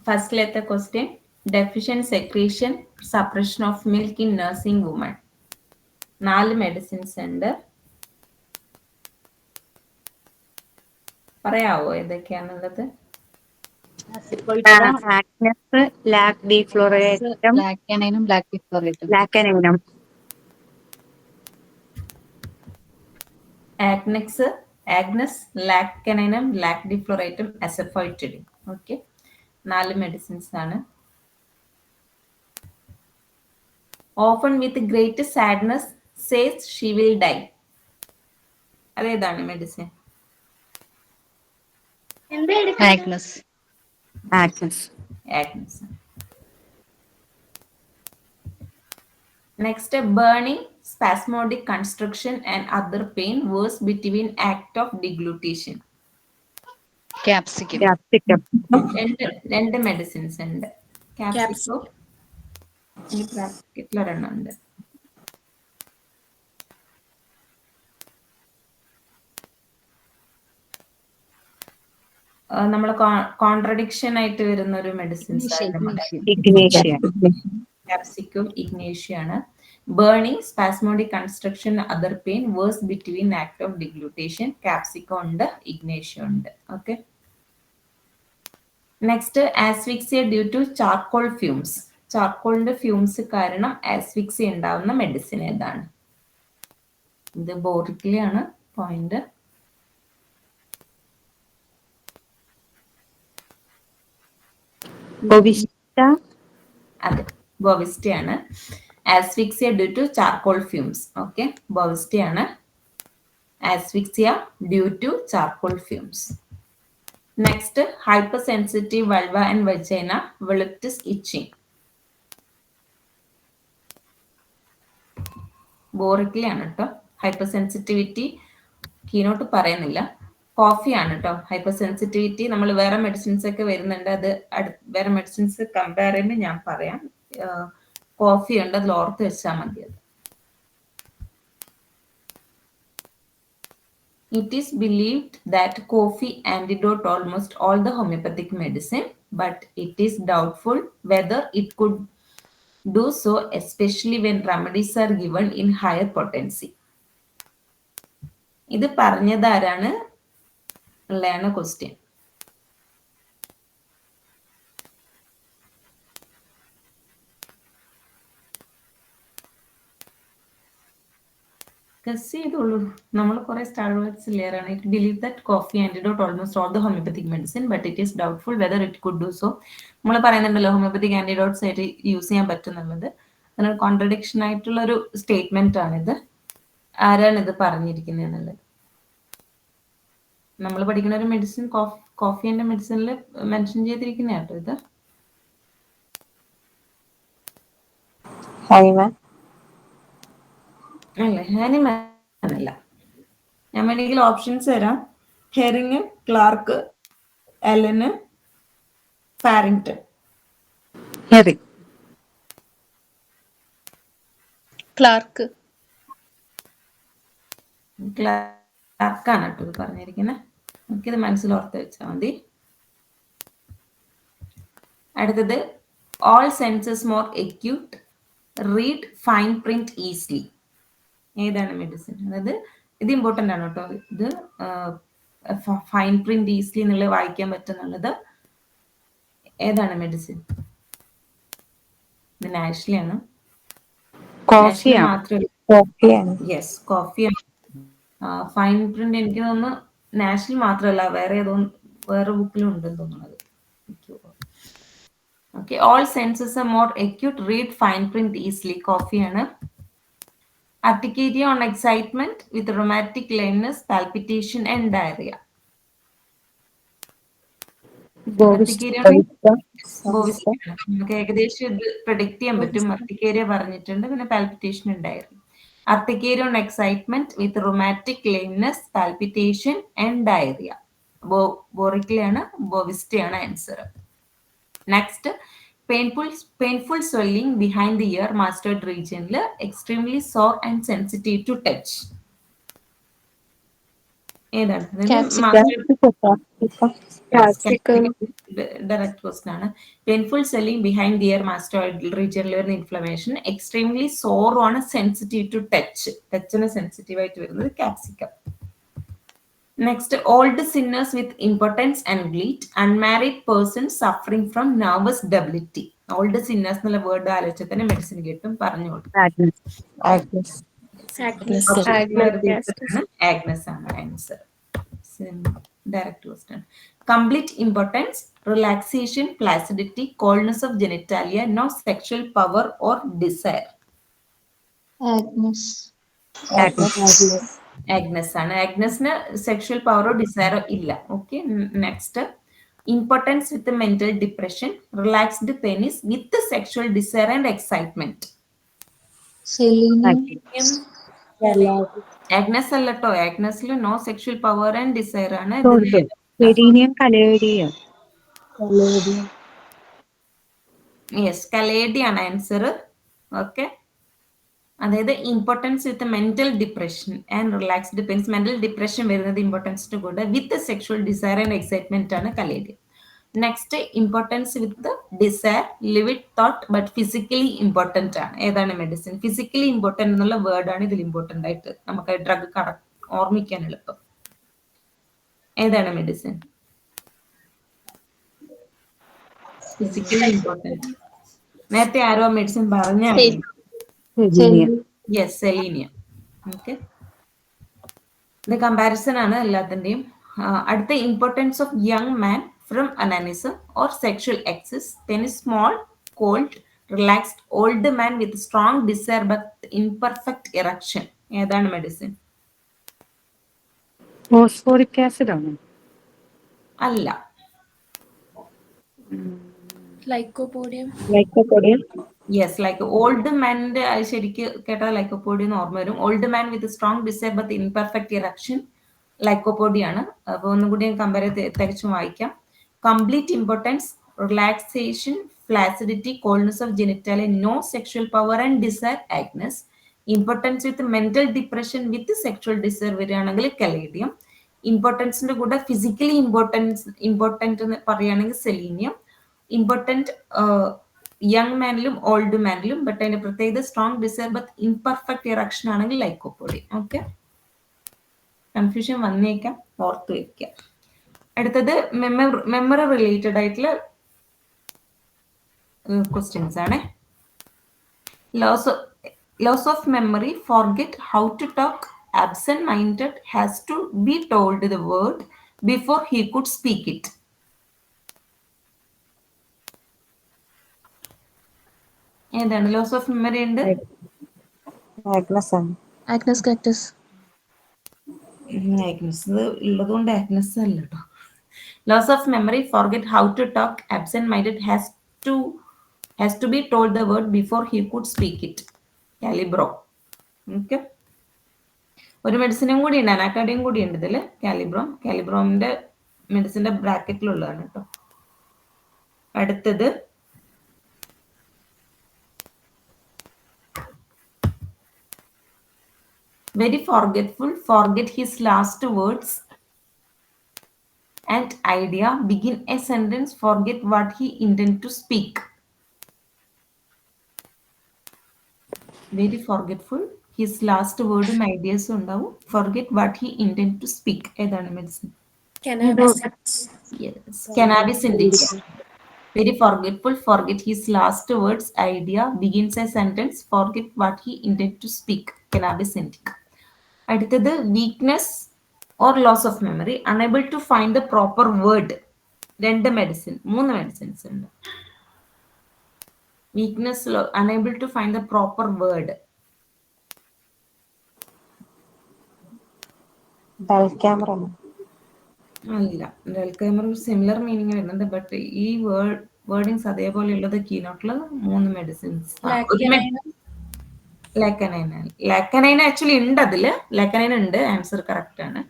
ഫസ്റ്റിലത്തെ question deficient secretion suppression of milk in nursing women. 4 medicines ഉണ്ട്. പറയാവോ ഏതൊക്കെയാണുള്ളത്? Agnus, lac defloratum, ലാക്ടനൈനും lac ഡിഫ്ലോറേറ്റും. Lac caninum. Agnus, lac caninum, lac defloratum, അസഫോയ്റ്റിഡിൻ. Okay, 4 medicines ആണ്. Often with great sadness says she will die. അതേതാണ് medicine? Agnus. Agnus. Agnus. Next, burning, spasmodic constriction and other pain worse between act of deglutition. Capsicum. Capsicum. രണ്ട് medicines ഉണ്ട്. ക്യാപ്സിക്കോ ഈ ബ്രാക്കറ്റിൽ ഒരെണ്ണം ഉണ്ട്. നമ്മൾ കോൺട്രഡിക്ഷൻ ആയിട്ട് വരുന്ന ഒരു മെഡിസിൻസ് ക്യാപ്സിക്കം, ഇഗ്നേഷ്യ ആണ്. Burning, spasmodic construction, other pain worse between act of deglutition. Capsicum ഉണ്ട്, ഇഗ്നേഷ്യ ഉണ്ട്. Okay, next asphyxia due to charcoal fumes. ചാർക്കോളിന്റെ ഫ്യൂംസ് കാരണം ആസ്ഫിക്സിയ ഉണ്ടാവുന്ന മെഡിസിൻ ഏതാണ്? ഇത് ബോറിക്കിലാണ് പോയിന്റ്. അതെ, ബോവിസ്റ്റയാണ്. Asphyxia due to charcoal fumes. Okay, ബോവിസ്റ്റയാണ് asphyxia due to charcoal fumes. Next, hyper sensitive vulva and vagina, vulvitis itching. ബോറിക്കിലാണ് കേട്ടോ. ഹൈപ്പർ സെൻസിറ്റിവിറ്റി കീനോട്ട് പറയുന്നില്ല. കോഫിയാണ് കേട്ടോ ഹൈപ്പർ സെൻസിറ്റിവിറ്റി. നമ്മൾ വേറെ മെഡിസിൻസ് ഒക്കെ വരുന്നുണ്ട്, അത് വേറെ മെഡിസിൻസ് കമ്പയർ ചെയ്യുമ്പോൾ ഞാൻ പറയാം. കോഫി ഉണ്ട്, അതിൽ ഓർത്ത് വെച്ചാൽ മതി. അത് it is believed that coffee antidote almost all the homeopathic medicine, but it is doubtful whether it could do so, especially when remedies are given in higher potency. ഇത് പറഞ്ഞതാരാണ് ഉള്ളതാണ് ക്വസ്റ്റ്യൻ. ഗസ് ചെയ്തോളൂ. നമ്മൾ കുറെ സ്റ്റാർ വേർഡ്സ് ലെയറാണ്. It believe that coffee antidote almost all the homeopathic medicine but it is doubtful whether it could do so. നമ്മൾ പറയുന്നുണ്ടല്ലോ homeopathic ആന്റിഡോട്ട്സ് ആയിട്ട് use ചെയ്യാൻ പറ്റുന്നുള്ളത്. അതിനൊരു കോൺട്രഡിക്ഷൻ ആയിട്ടുള്ള ഒരു സ്റ്റേറ്റ്മെന്റ് ആണിത്. ആരാണ് ഇത് പറഞ്ഞിരിക്കുന്നത് എന്നുള്ളത്. നമ്മൾ പഠിക്കുന്ന ഒരു മെഡിസിൻ കോഫിന്റെ മെഡിസിനിൽ മെൻഷൻ ചെയ്തിരിക്കുന്ന കേട്ടോ ഇത്. അല്ലേ, ഹാനിമല്ല. ഞാൻ വേണമെങ്കിൽ ഓപ്ഷൻസ് തരാം. Hering, Clarke, Allen, Farrington. Hering. Clarke. ക്ലാർക്കാണ് കേട്ടോ ഇത് പറഞ്ഞിരിക്കുന്നത്. നമുക്കിത് മനസ്സിലോർത്ത് വെച്ചാൽ മതി. അടുത്തത്, all senses more acute, read fine print easily. ഏതാണ് മെഡിസിൻ? അതായത് ഇത് ഇമ്പോർട്ടൻ്റ് ആണ് കേട്ടോ. ഇത് ഫൈൻ പ്രിന്റ് ഈസിലി എന്നുള്ളത് വായിക്കാൻ പറ്റുന്നുള്ളത് ഏതാണ് മെഡിസിൻ? ഇത് നാഷ്ലി ആണ്. യെസ്, കോഫിയാണ്. ഫൈൻ പ്രിന്റ് എനിക്ക് തോന്നുന്നു നാഷണൽ മാത്രമല്ല വേറെ ബുക്കിലും ഉണ്ടെന്ന് തോന്നുന്നത്. Okay, all senses are more acute, read fine print easily. കോഫിയാണ്. Urticaria on excitement with rheumatic lameness, palpitation and diarrhea. നമുക്ക് ഏകദേശം ഇത് പ്രഡിക്ട് ചെയ്യാൻ പറ്റും. അർട്ടിക്കേരിയ പറഞ്ഞിട്ടുണ്ട്, പിന്നെ പാൽപിറ്റേഷൻ ഉണ്ടായിരുന്നു. Urticaria on excitement with rheumatic lameness, palpitation and diarrhea. ബോറിക്കിലാണ്, ബോവിസ്റ്റയാണ് answer. Next, painful swelling behind the ear mastoid region, extremely sore and sensitive to touch. ഏതാണ്? Capsicum. ഡയറക്റ്റ് ക്വസ്റ്റൻ ആണ്. Painful swelling behind their mastoid റീജിയനിൽ വരുന്ന inflammation, extremely സോർ ആണ്, sensitive to ടച്ചിന് sensitive ആയിട്ട് വരുന്നത് capsicum. Next, old sinners with importance and gleet, unmarried person suffering from nervous debility. Old sinners എന്നുള്ള word ആലോചിച്ചാൽ തന്നെ മെഡിസിൻ കിട്ടും, പറഞ്ഞോളൂ. Agnes. ആഗ്നസ് ആണ് answer. Direct question. Complete importance, relaxation, placidity, coldness of genitalia, no sexual power or desire. Agnes. Agnus ആണ്. ആഗ്നസിന് sexual പവറോ ഡിസയറോ ഇല്ല. Okay. Next, importance with mental depression, relaxed penis with sexual desire and excitement. Selenium. Agnus അല്ലട്ടോ, ആഗ്നസിൽ no sexual power and desire ആണ്. Selenium, Caladium. Yes, caladium ആണ് answer. Okay. അതായത് importance with mental depression and relaxed penis. Mental depression വരുന്നത് ഇമ്പോർട്ടൻസിന്റെ കൂടെ with sexual desire and excitement ആണ് caladium. Next, importance with desire, livid thought but physically important ആണ്. ഏതാണ് medicine? Physically important എന്നുള്ള word ആണ് ഇതിൽ ഇമ്പോർട്ടന്റ് ആയിട്ട് നമുക്ക് ഡ്രഗ് ഓർമ്മിക്കാൻ എളുപ്പം. ഏതാണ് മെഡിസിൻ? Physically important. നേരത്തെ ആരോ മെഡിസിൻ പറഞ്ഞ യെസ്, സെലീനിയം. ഓക്കെ. ഇത് കമ്പാരിസൺ ആണ് എല്ലാത്തിന്റെയും. അടുത്ത, importance of young man from onanism or sexual excess, then small cold relaxed old man with strong desire but imperfect erection. ഏതാണ് മെഡിസിൻ? Phosphoric acid ആണോ? അല്ല. Lycopodium. യെസ്, ലൈക്ക് ഓൾഡ് മാനിന്റെ ശരിക്ക് കേട്ടാൽ ലൈക്കോപോഡിയ എന്ന് ഓർമ്മ വരും. Old man with strong desire but imperfect erection lycopodium ആണ്. അപ്പോൾ ഒന്നും കൂടി കമ്പയർ തികച്ചും വായിക്കാം. Complete importance, relaxation, flaccidity, coldness of genitalia, no sexual power and desire Agnus. Importance with mental depression with sexual desire വരികയാണെങ്കിൽ കലേഡിയം. ഇമ്പോർട്ടൻസിന്റെ കൂടെ physically important എന്ന് പറയുകയാണെങ്കിൽ സെലീനിയം. ഇമ്പോർട്ടൻറ്റ് യങ് മാനിലും ഓൾഡ് മാനിലും, ബട്ട് അതിന്റെ പ്രത്യേകത strong desire but imperfect erection ആണെങ്കിൽ ലൈക്കോപോഡിയം. ഓക്കെ. കൺഫ്യൂഷൻ വന്നേക്കാം, ഓർത്ത് വെക്കാം. അടുത്തത് മെമ്മറി റിലേറ്റഡ് ആയിട്ടുള്ള ക്വസ്റ്റ്യൻസ് ആണ്. Loss of memory, forget, how to talk, absent minded, has to be told the word before he could speak it. ഏതാണ്? Loss of memory ഉണ്ട്. Agnes cactus. Agnus ഉള്ളതുകൊണ്ട് Agnus അല്ല കേട്ടോ. Loss of memory, forget, how to talk, absent minded, has to be told the word before he could speak it. കാലിബ്രോ. Okay. ഒരു മെഡിസിനും കൂടി ഉണ്ട്, അനാക്കാഡിയും കൂടി ഉണ്ട് ഇതിൽ. കാലിബ്രോമിന്റെ മെഡിസിന്റെ ബ്രാക്കറ്റിലുള്ളതാണ് കേട്ടോ. അടുത്തത്, very forgetful, forget his last words and idea, begin a sentence, forget what he intend to speak. Very forgetful, his last word and ideas ഉണ്ടാവും, forget what he intend to speak. ഏതാണ് medicine? Yes, cannabis indica. Very forgetful, forget his last words, idea, begins a sentence, forget what he intend to speak. Cannabis indica. അടുത്തത്, weakness or loss of memory, unable to find the proper word. മൂന്ന് medicines ഉണ്ട്. Weakness, unable to find the proper word. അല്ല, Dulcamara similar meaning വരുന്നുണ്ട്, but ഈ wordings അതേപോലെ ഉള്ളത് കീനോട്ടുള്ളത് മൂന്ന് medicines. ലാക്കനൈൻ actually ഉണ്ട് അതില്. ലാക്കനൈൻ ഉണ്ട്, ആൻസർ കറക്റ്റ് ആണ്.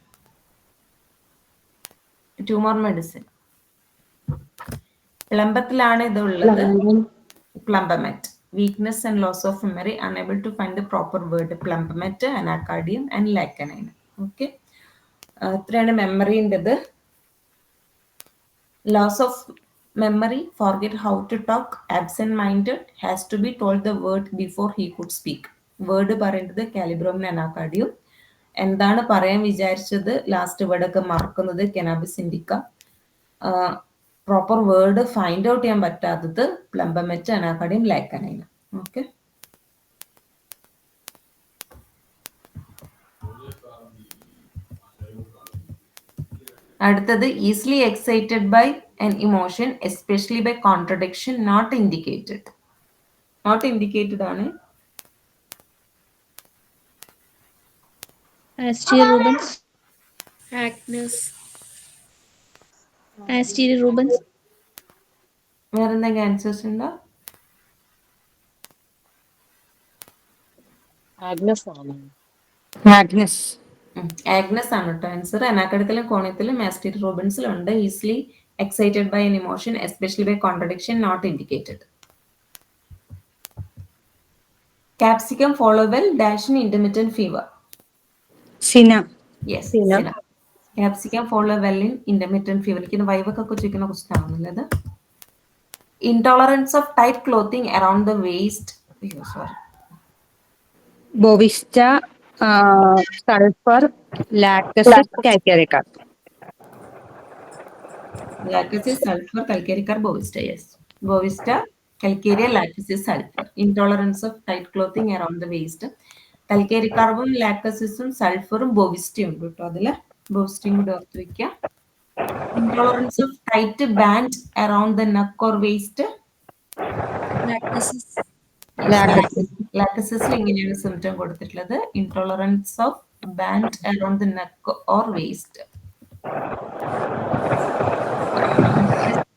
ട്യൂമർ മെഡിസിൻ പ്ലംബത്തിലാണ് ഇത് ഉള്ളത്. Plumbum met, weakness and loss of memory, unable to find the proper word, plumbum met, anacardium and lac caninum. Okay. ഇത്രയാണ് മെമ്മറിൻ്റെത്. Loss of memory, forget how to talk, absent-minded, has to be told the word before he could speak. Word പറയേണ്ടത് കാലിബ്രോമിൻ anacardium, എന്താണ് പറയാൻ വിചാരിച്ചത് last വേർഡൊക്കെ മറക്കുന്നത് cannabis indica, proper word find out ചെയ്യാൻ പറ്റാത്തത് പ്ലംബമെറ്റ് അനാക്കാർഡിയം ലാക്കനൈന. ഓക്കെ, അടുത്തത് easily excited by an emotion, especially by contradiction, not indicated. Not indicated ആണ് Asteria Rubens. Agnes. Asteria Rubens. വേറെന്തെങ്കിലും ആൻസേഴ്സ് ഉണ്ടോ? ആഗ്നസ് ആഗ്നസ് ആണ് കേട്ടോ ആൻസർ. അനാക്കടത്തിലും കോണത്തിലും ആസ്റ്റീരിയ റോബിൻസിലും ഉണ്ട്. Easily excited by an emotion, especially by contradiction, not indicated. Capsicum follow well dash in intermittent fever. സിന Yes, Sina. Sina. Capsicum follow well in intermittent fever. എനിക്ക് വൈവൊക്കെ ചോദിക്കുന്ന question ആവുന്നില്ല അത്. Intolerance of tight clothing around the waist. Sorry. Bovista sulphur lachesis calcarea carb. Lactasis, sulfur, calcareous, bovista. Yes. Bovista, calcarea, lactasis, sulfur. Intolerance of tight clothing around the waist. Calcareous, lactasis, sulfur, bovista ഉണ്ട് കേട്ടോ അതില്. ബോവിസ്റ്റയും കൂടി ഓർത്ത് വെക്കുക. Intolerance of tight band around the neck or waist. Lactasis. Lactasis ഇങ്ങനെയാണ് symptom കൊടുത്തിട്ടുള്ളത്. Intolerance of band around the neck or waist.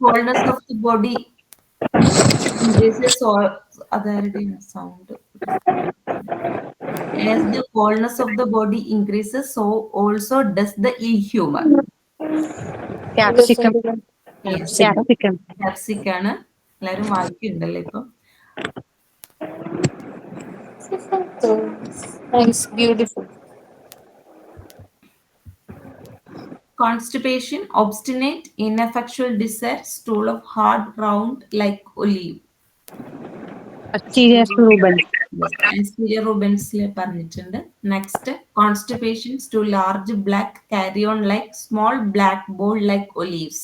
Coldness of the body increases sound. As the coldness of the body increases, so also does the ill humor. Capsicum Yes. Capsicum Capsic ആണ്. എല്ലാവരും വായിക്കുന്നുണ്ടല്ലോ ഇപ്പൊ. Thanks, beautiful. Constipation, obstinate, ineffectual desire, stool of hard, round, like olive. Asterias rubens Anterior rubensle പറഞ്ഞിട്ടുണ്ട്. Next, constipations to large black carrion like small black ball like olives.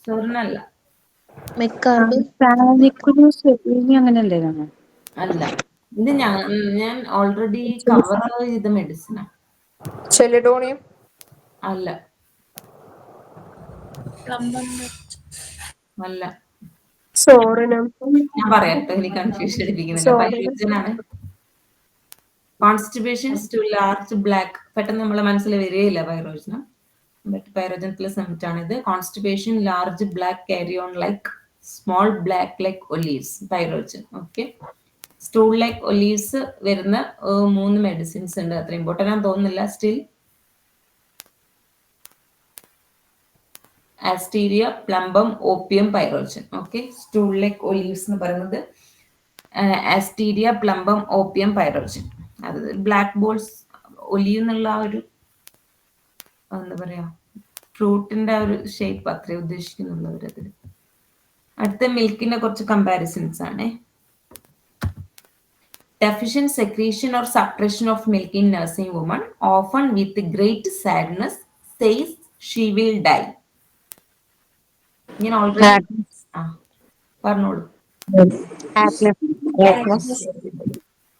സോറിനല്ല, McCarby. അങ്ങനെ എന്തെങ്കിലും അല്ല. ഇത് ഞാൻ already cover ചെയ്ത മെഡിസിനാ. ചെലിഡോണിയം. അല്ല, Plumbum. അല്ല. Psorinum. ഞാൻ പറയാട്ടോ, എനിക്ക് കൺഫ്യൂഷൻ അടിപ്പിക്കുന്നില്ല. പൈറോജൻ ആണ്. കോൺസ്റ്റിബേഷൻസ് ടു ലാർജ് ബ്ലാക്ക്, പെട്ടെന്ന് നമ്മളെ മനസ്സിൽ വരികയില്ല പൈറോജനം, ബട്ട് പൈറോജൻ പ്ലസ് സെമിറ്റ് ആണ് ഇത്. Constipation large black carrion like small black like olives, pyrogen. Okay, stool like olives വരുന്ന 3 മെഡിസിൻസ് ഉണ്ട്. അത്ര ഇമ്പോർട്ടൻ്റ് ആണെന്ന് തോന്നുന്നില്ല. Still asterias, plumbum, opium, pyrogen. Okay, stool like olives എന്ന് പറയുന്നത് ആസ്റ്റീരിയ, പ്ലംബം, ഓപ്പിയം, പൈറോജൻ. അത് ബ്ലാക്ക് ബോൾസ്, ഒലീവ് എന്നുള്ള ആ ഒരു എന്താ പറയാ ഫ്രൂട്ടിന്റെ ആ ഒരു ഷേപ്പ് അത്രേ ഉദ്ദേശിക്കുന്നുള്ളവർ അതിൽ. അടുത്ത മിൽക്കിന്റെ കുറച്ച് കമ്പാരിസൺസ് ആണ്. Deficient secretion or suppression of milk in nursing woman, often with great sadness, says she will die. ഞാൻ ഓൾറെഡി പറഞ്ഞോളൂ.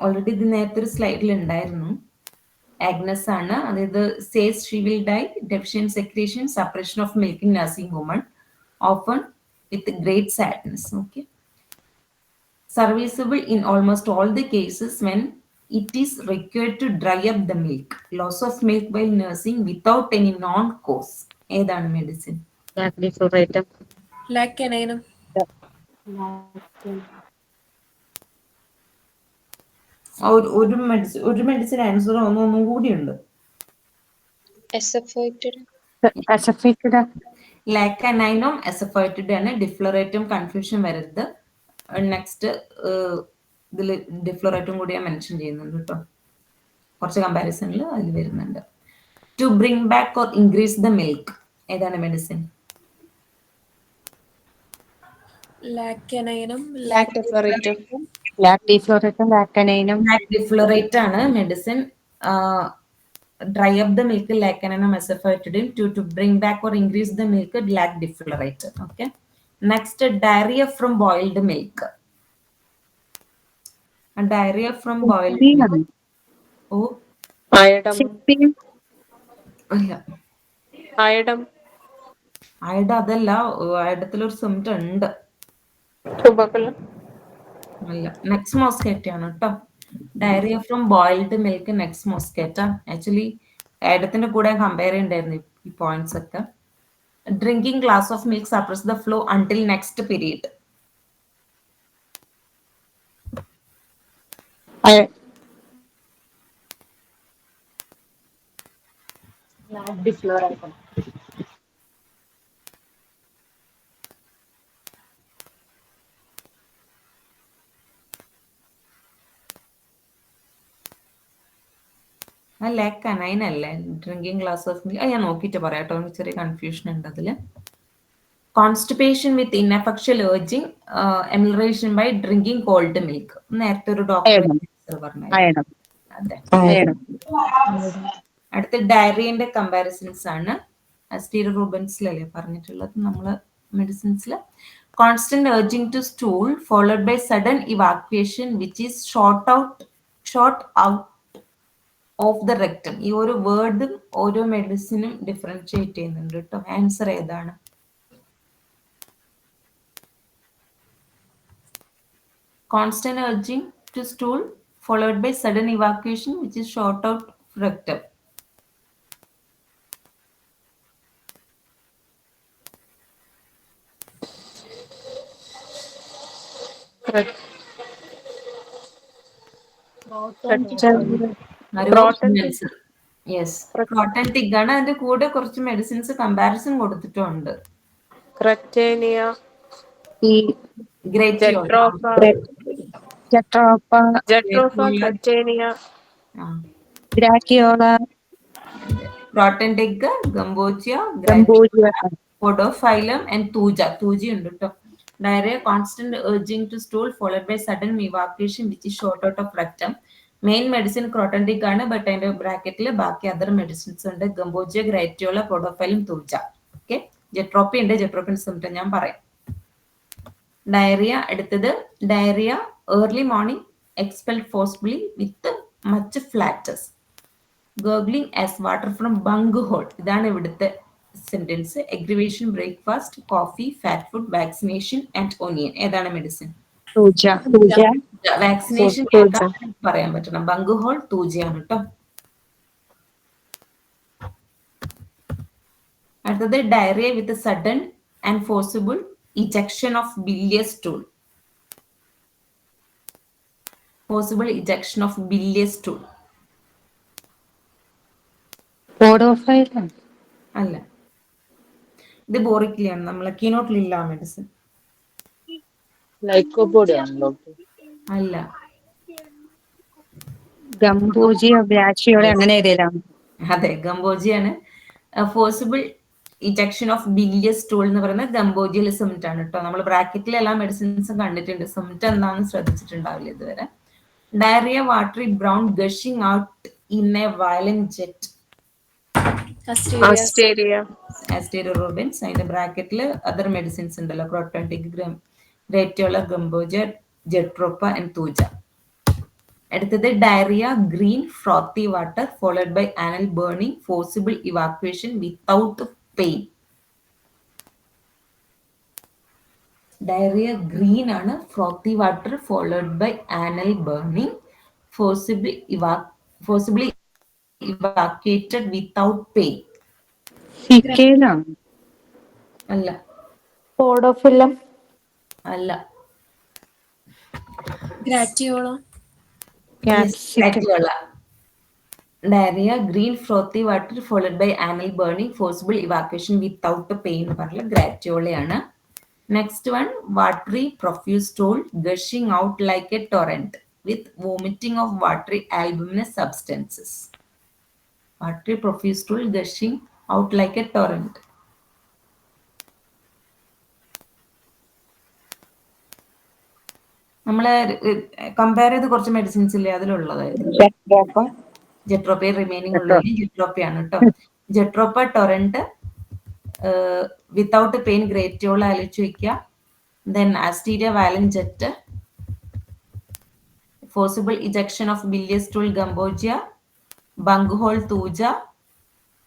ഓൾറെഡി ഇത് നേരത്തെ ഒരു സ്ലൈഡിൽ ഉണ്ടായിരുന്നു. ആഗ്നസ് ആണ്. അതായത് says she will die, deficient secretion, suppression of milk in nursing woman, often with great sadness. Okay, serviceable in almost all the cases when it is required to dry up the milk. Loss of milk while nursing without any known cause. ഏതാണ് medicine? Lacanine. ഒരു medicine answer ഒന്നും കൂടിയുണ്ട്. ലാക്കനൈനും എസഫോയിറ്റിഡ് ആണ്. ഡിഫ്ലറേറ്റും confusion വരരുത്. Next ഇതിൽ ഡിഫ്ലോറൈറ്റും കൂടി ഞാൻ mention ചെയ്യുന്നുണ്ട് കേട്ടോ. കുറച്ച് കമ്പാരിസണിൽ അതിൽ വരുന്നുണ്ട്. To bring back or increase the milk ഏതാണ് മെഡിസിൻ? Lac caninum, Lactofluoride. ലാക്ടിഫ്ലോറേറ്റും ലാക്കനൈനും ഡിഫ്ലോറേറ്റ് ആണ് medicine. Dry up the milk lac caninum മെസഫൈറ്റിഡിൻ. To bring back or increase the milk lac defloratum. Okay. Next diarrhoea from boiled milk. Diarrhoea from boiled milk. Oh iodum. അല്ല, iodum. അയഡ അതല്ല. അയഡത്തിലൊരു symptom ഉണ്ട്. ട്യൂബർക്കുലം. അല്ല, necks moschata ആണ് കേട്ടോ. Diarrhoea from boiled milk nux moschata. Actually അയഡത്തിന്റെ കൂടെ compare ചെയ്യണ്ടായിരുന്നു ഈ പോയിന്റ്സ് ഒക്കെ. Drinking glass of milk suppress the flow until next period. Lac caninum അല്ലേ? ഡ്രിങ്കിങ് ഗ്ലാസ് ഓഫ് മിൽക്ക് ഞാൻ നോക്കിയിട്ട് പറയാം കേട്ടോ. എനിക്ക് ചെറിയ കൺഫ്യൂഷൻ ഉണ്ട് അതിൽ. Constipation with ineffectual urging amelioration by drinking cold milk. നേരത്തെ ഒരു ഡോക്ടർ പറഞ്ഞു. അയണം അതെ. അയണം അടുത്ത ഡയറിയന്റെ കമ്പാരിസൺസ് ആണ്. അസ്റ്റീർ റൂബൻസിലല്ലേ പറഞ്ഞിട്ടുള്ളത് നമ്മള് മെഡിസിൻസിൽ. Constant urging to stool followed by sudden evacuation which is short out of the rectum. ഈ ഒരു വേർഡും ഓരോ മെഡിസിനും ഡിഫറൻഷിയേറ്റ് ചെയ്യുന്നുണ്ട് കേട്ടോ. ആൻസർ ഏതാണ്? Constant urging to stool followed by sudden evacuation which is short out rectum. Yes, croton tig ആണ്. അതിന്റെ കൂടെ കുറച്ച് മെഡിസിൻസ് കമ്പാരിസൺ കൊടുത്തിട്ടുണ്ട്. ക്രറ്റേനിയ. ഈ ജെട്രോഫ. ജെട്രോപ്പ ജെട്രോഫ, ക്രറ്റേനിയ. Gratiola croton tig, gambogia, gambogia podophyllum and thuja. Thuja ഉണ്ട് കേട്ടോ. Diarrhoea constant urging to stool followed by sudden evacuation which is short out of rectum. Main medicine croton tig ആണ്. But അതിന്റെ ബ്രാക്കറ്റിൽ ബാക്കി അതർ മെഡിസിൻസ് ഉണ്ട്. ഗംബോജിയ, ഗ്രൈറ്റിയോള, പോഡോഫൈലം, thuja. Okay. ജെട്രോപ്പി ഉണ്ട്. ജെട്രോപ്പിന്റെ symptom ഞാൻ പറയാം. ഡയറിയ അടുത്തത്. Diarrhoea early morning expelled forcefully with much flatus. Gurgling as water from bunghole. ഇതാണ് ഇവിടുത്തെ sentence. Aggravation, breakfast, coffee, fat food, vaccination and onion. ഏതാണ് മെഡിസിൻ? വാക്സിനേഷൻ പറയാൻ പറ്റണം. ബങ്ക് ഹോൾ തൂജയാണ് കേട്ടോ. അടുത്തത് diarrhoea with sudden and forcible ejection of bilious stool. Possible ejection of bilious stool. Podophyllum അല്ല, ഇത് ബോറിക്കിലാണ്. നമ്മളെ കീനോട്ടിലില്ല മെഡിസിൻ. ലൈക്കോപോഡിയാണല്ലോ. അല്ല, ഗംബൂജിയോ ഗ്രാച്ചിയോളോ അങ്ങനെ ഏതേലാണ്? അതെ, ഗംബോജിയാണ്. ഫോഴ്സിബിൾ ഇജക്ഷൻ ഓഫ് ബിലിയസ് സ്റ്റൂൾ എന്ന് പറയുന്നത് ഗംബോജിയൽ സിംറ്റം ആണ് കേട്ടോ. നമ്മൾ ബ്രാക്കറ്റിൽ എല്ലാ മെഡിസിൻസും കണ്ടിട്ടുണ്ട്. സിംറ്റം എന്താണെന്ന് ശ്രദ്ധിച്ചിട്ടുണ്ടാവില്ല ഇതുവരെ. Diarrhoea watery brown gushing out in a violent jet. Asterias rubens. അതിന്റെ ബ്രാക്കറ്റിൽ അതർ മെഡിസിൻസ് ഉണ്ടല്ലോ. Croton tig, gratiola, gambogia, jatropha and thuja. അടുത്തത് diarrhoea green frothy water followed by anal burning forcible evacuation without pain. Diarrhoea green ആണ്. Frothy water followed by anal burning forcibly evacuated without pain. അല്ല, podophyllum. അല്ല, gratiola. Diarrhoea green frothy water followed by anal burning forcible evacuation without pain എന്ന് പറഞ്ഞ ഗ്രാറ്റിയോളയാണ്. Next one watery profuse stool gushing out like a torrent. with vomiting of watery albuminous substances. Watery profuse stool gushing out like a torrent. നമ്മളെ compare ചെയ്ത് കുറച്ച് medicines ഇല്ലേ അതിലുള്ളതായിരുന്നു. ജെട്രോപ്പ remaining ഉള്ളതിൽ ജെട്രോപ്പയാണ് കേട്ടോ. Jatropha torrent without pain gratiola ആലോചിച്ച് വയ്ക്കുക. Then asterias violent jet, forcible ejection of bilious stool gambogia, bunghole thuja,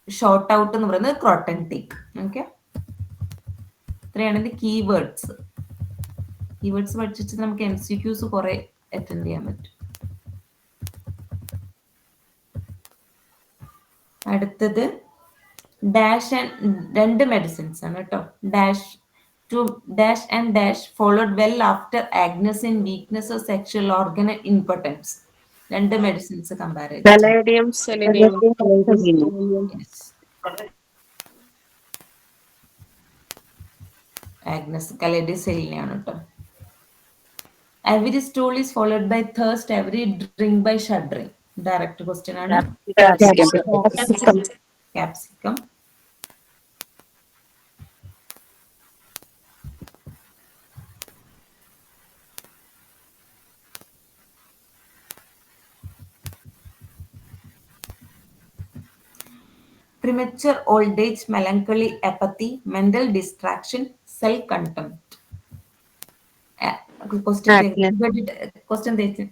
short out എന്ന് പറയുന്നത് ക്രോട്ടൻറ്റിക്. ഓക്കെ, ഇത്രയാണ് ഇത് കീവേഡ്സ്. കീവേഡ്സ് പഠിച്ചിട്ട് നമുക്ക് MCQs കുറെ അറ്റൻഡ് ചെയ്യാൻ പറ്റും. അടുത്തത് ഡാഷ് ആൻഡ് രണ്ട് മെഡിസിൻസ് ആണ് കേട്ടോ. Dash and dash followed well after Agnus in weakness of sexual organ impotence. രണ്ട് മെഡിസിൻസ് കമ്പയർ ചെയ്ത് Palladium, selenium. ആഗ്നസ് കലേഡി സെലിനെയാണ് കേട്ടോ. Every stool is followed by thirst, every drink by shuddering. Direct question ആണ്. Capsicum. Premature old age, melancholy, apathy, mental distraction, self-contempt. Question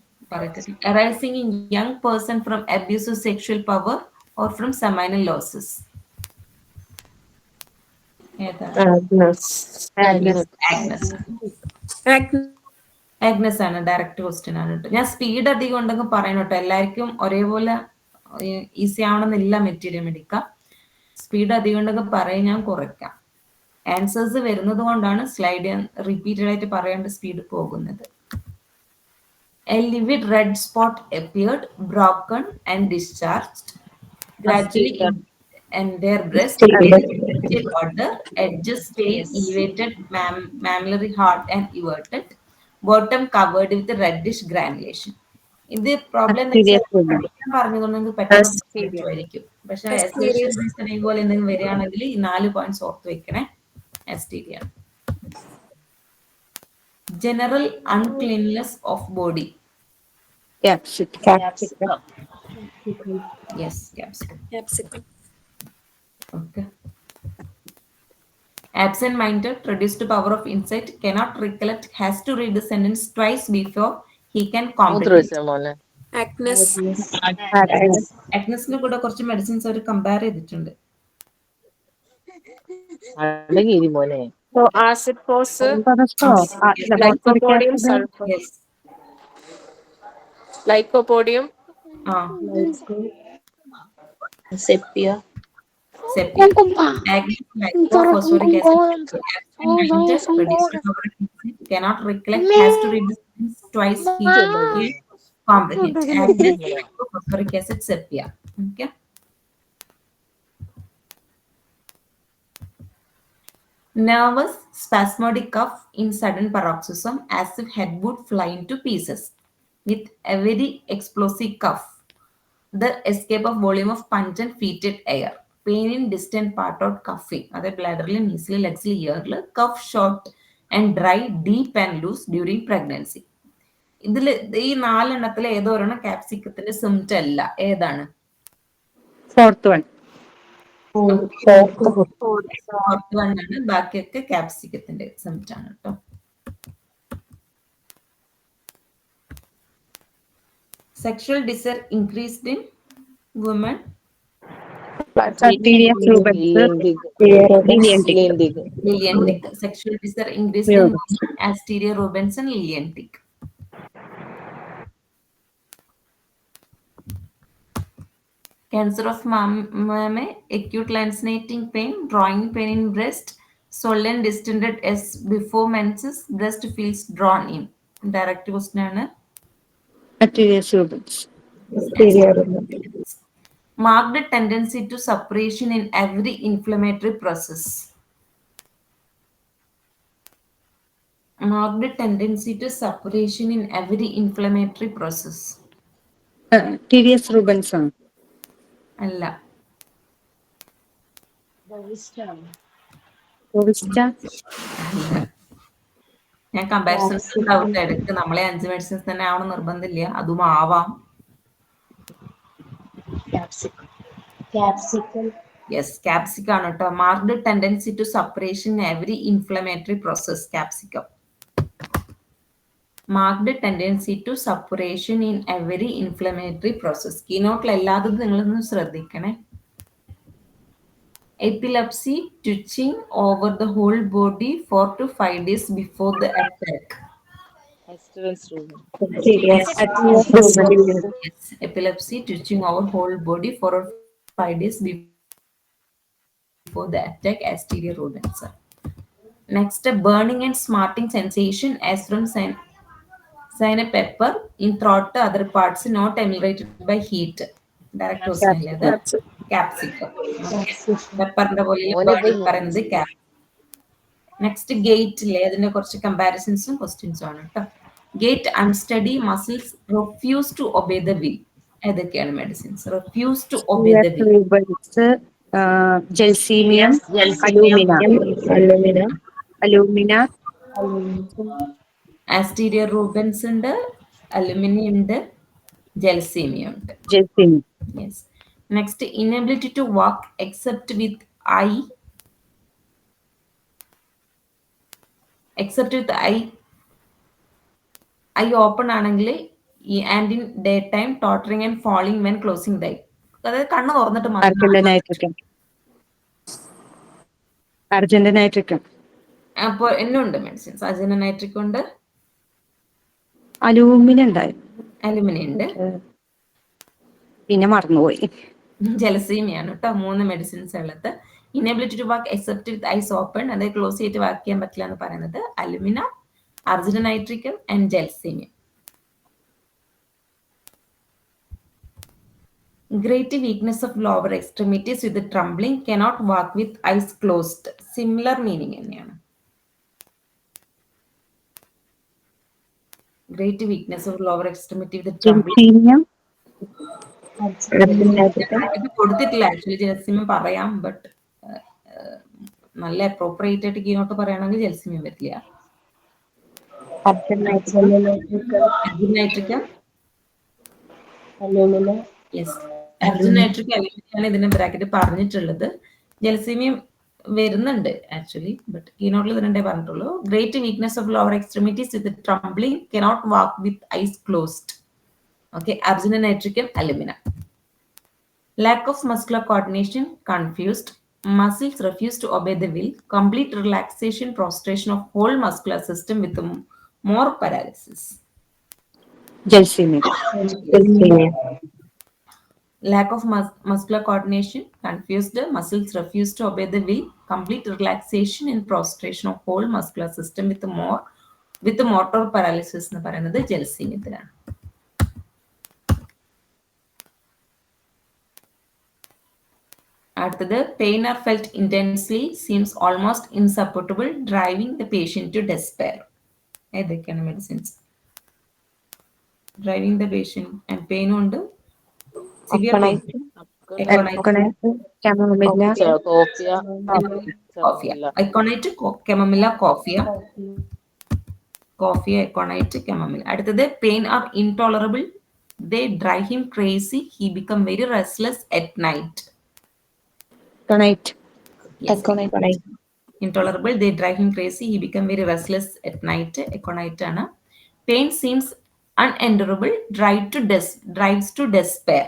arising in young person from abuse of sexual power or from seminal losses. Agnes ആണ്. Direct question ആണ് കേട്ടോ. ഞാൻ speed അധികം ഉണ്ടെങ്കിൽ പറയണം കേട്ടോ. എല്ലാവർക്കും ഒരേപോലെ ഈസി ആവണമെന്നില്ല മെറ്റീരിയൽ എടുക്കാം. സ്പീഡ് അധികം ഉണ്ടെങ്കിൽ പറയും, ഞാൻ കുറയ്ക്കാം. ആൻസേഴ്സ് വരുന്നത് കൊണ്ടാണ് സ്ലൈഡ് റിപ്പീറ്റഡ് ആയിട്ട് പറയാണ്ട് സ്പീഡ് പോകുന്നത്. A livid red spot appeared, broken and discharged gradually in their breast, order, edges plain, elevated, mammillary hard and everted, bottom covered with reddish granulation. ഇത് പ്രോബ്ലം പറഞ്ഞുകൊണ്ടെങ്കിൽ പെട്ടെന്ന്. പക്ഷെ പോലെ എന്തെങ്കിലും വരികയാണെങ്കിൽ ഈ 4 പോയിന്റ്സ് ഓർത്ത് വെക്കണേ. Exterior. General uncleanness of body. Capsicum. Yes, capsicum. Okay. Absent-minded, reduced to power of insight, cannot recollect, has to read the sentence twice before he can comprehend. Agnes. Agnesന് കൂടെ കുറച്ച് മെഡിസിൻസ് അവർ കമ്പയർ ചെയ്തിട്ടുണ്ട്. So acid force, lycopodium sulfur. Yes. Lycopodium. Sepia. Phosphoric acid. Cannot recollect, has to read the sentence twice. He comprehend. Phosphoric acid, sepia. Okay. Nervous spasmodic cough in sudden paroxysm as if head would fly into pieces. With a very explosive cough. The escape of volume of pungent fetid air. Pain in distant part of coughing. That bladder, nasal, lexil, ear. Cough short and dry, deep and loose during pregnancy. ഇതിൽ ഈ 4 എണ്ണത്തിൽ ഏതോ ഒരെണ്ണം ക്യാപ്സിക്കത്തിന്റെ symptom അല്ല. ഏതാണ്? Fourth one ആണ്. ബാക്കിയൊക്കെ ക്യാപ്സിക്കത്തിന്റെ symptom ആണ് കേട്ടോ. Sexual desire increased in women. Lilientic. Sexual desire increased in women. Asteria Robinson, Lilientic. Cancer of mammary, acute lancinating pain, drawing pain in breast, swollen distended as before menses, breast feels drawn in. Direct question ആണ്. Marked tendency to suppression in every inflammatory process. marked tendency to suppuration in every inflammatory process. TDS Robinson. അല്ല. Ovista. ഞാൻ comparison doubt എടുക്ക് നമ്മളെ 5 medicines തന്നെ ആവണം നിർബന്ധമില്ല, അതും ആവാം. യെസ്, ക്യാപ്സിക്കം ആണ് കേട്ടോ. Marked tendency to suppuration every inflammatory process. Capsicum. Marked tendency to suppuration in every inflammatory process. കീനോട്ടിൽ എല്ലാതും നിങ്ങളൊന്ന് ശ്രദ്ധിക്കണേ. Epilepsy, twitching over the whole body 4 to 5 days before the attack. TDS Robinson. Yes, epilepsy, twitching over whole body 4 or 5 days before the attack, Asteria Robinson. Next, burning and smarting sensation as from cyanopepper in throat to other parts not ameliorated by heat. Direct capsicum. പെപ്പറിന്റെ പോലെ പറയുന്നത് capsicum. Next ഗേറ്റിലെ അതിന്റെ കുറച്ച് കമ്പാരിസൺസും ക്വസ്റ്റ്യൻസും ആണ് കേട്ടോ. Gait unsteady muscles refuse to obey the will. ഏതൊക്കെയാണ് medicines? Refuse to obey the will. Gelsemium, alumina, asterias rubens ഉണ്ട്, aluminium ഉണ്ട്, ജെൽസീമിയം ഉണ്ട്. Yes. Next inability to walk except with eye open ആണെങ്കിൽ and in daytime tottering and falling when closing the eye. അതായത് കണ്ണ് തുറന്നിട്ട് Argentinitricum. അപ്പോൾ എന്നുണ്ട് medicines. അർജന്റനൈട്രിക് ഉണ്ട്, അലൂമിനിയം ഉണ്ടായിരുന്നു, അലുമിനിയം ഉണ്ട്, പിന്നെ മറന്നുപോയി. ജലസീമിയാണ് കേട്ടോ. 3 മെഡിസിൻസ് ഉള്ളത്. Inability to walk except with eyes open, അതായത് ക്ലോസ് ചെയ്തിട്ട് വാക്ക് ചെയ്യാൻ പറ്റില്ല എന്ന് പറയുന്നത് alumina, argentum nitricum and gelsemium. Great weakness of lower extremities with trembling, cannot walk with eyes closed. Similar meaning തന്നെയാണ്. Great weakness of lower extremity with trembling. ഇത് കൊടുത്തിട്ടില്ല actually. Gelsemium പറയാം, ബട്ട് നല്ല അപ്രോപ്രിയേറ്റ് ആയിട്ട് കീനോട്ട് പറയുകയാണെങ്കിൽ ജെൽസീമിയം പറ്റില്ല. അർജന്റനൈട്രിക്കം, yes, അർജന്റനൈട്രിക് അലുമിനിയാണ് ഇതിന്റെ bracket പറഞ്ഞിട്ടുള്ളത്. ജെൽസീമിയം വരുന്നുണ്ട് ആക്ച്വലി, ബട്ട് കീനോട്ടിൽ ഇതിനെ പറഞ്ഞിട്ടുള്ളൂ. Great weakness of lower extremities with trembling, cannot walk with eyes closed. Okay, argentum nitricum, alumina. Lack of muscular coordination, confused. Muscles refuse to obey the will. Complete relaxation, prostration of whole muscular system with more paralysis. Gelsemium. Lack of muscular coordination, confused. Muscles refuse to obey the will. Complete relaxation and prostration of whole muscular system with motor paralysis എന്ന് പറയുന്നത് ജെൽസീമിയത്തിലാണ്. അടുത്തത് pain are felt intensely, seems almost insupportable, driving the patient to despair. ഏതൊക്കെയാണ് medicines? Driving the patient and പെയിനും ഉണ്ട്, severe aconite, chamomilla, coffea, aconite, chamomilla. അടുത്തത് pain are intolerable, they drive him crazy, he become very restless at night. Intolerable, they drive him crazy, he become very restless at night. Aconite ആണ്. Pain seems unendurable, drives to despair.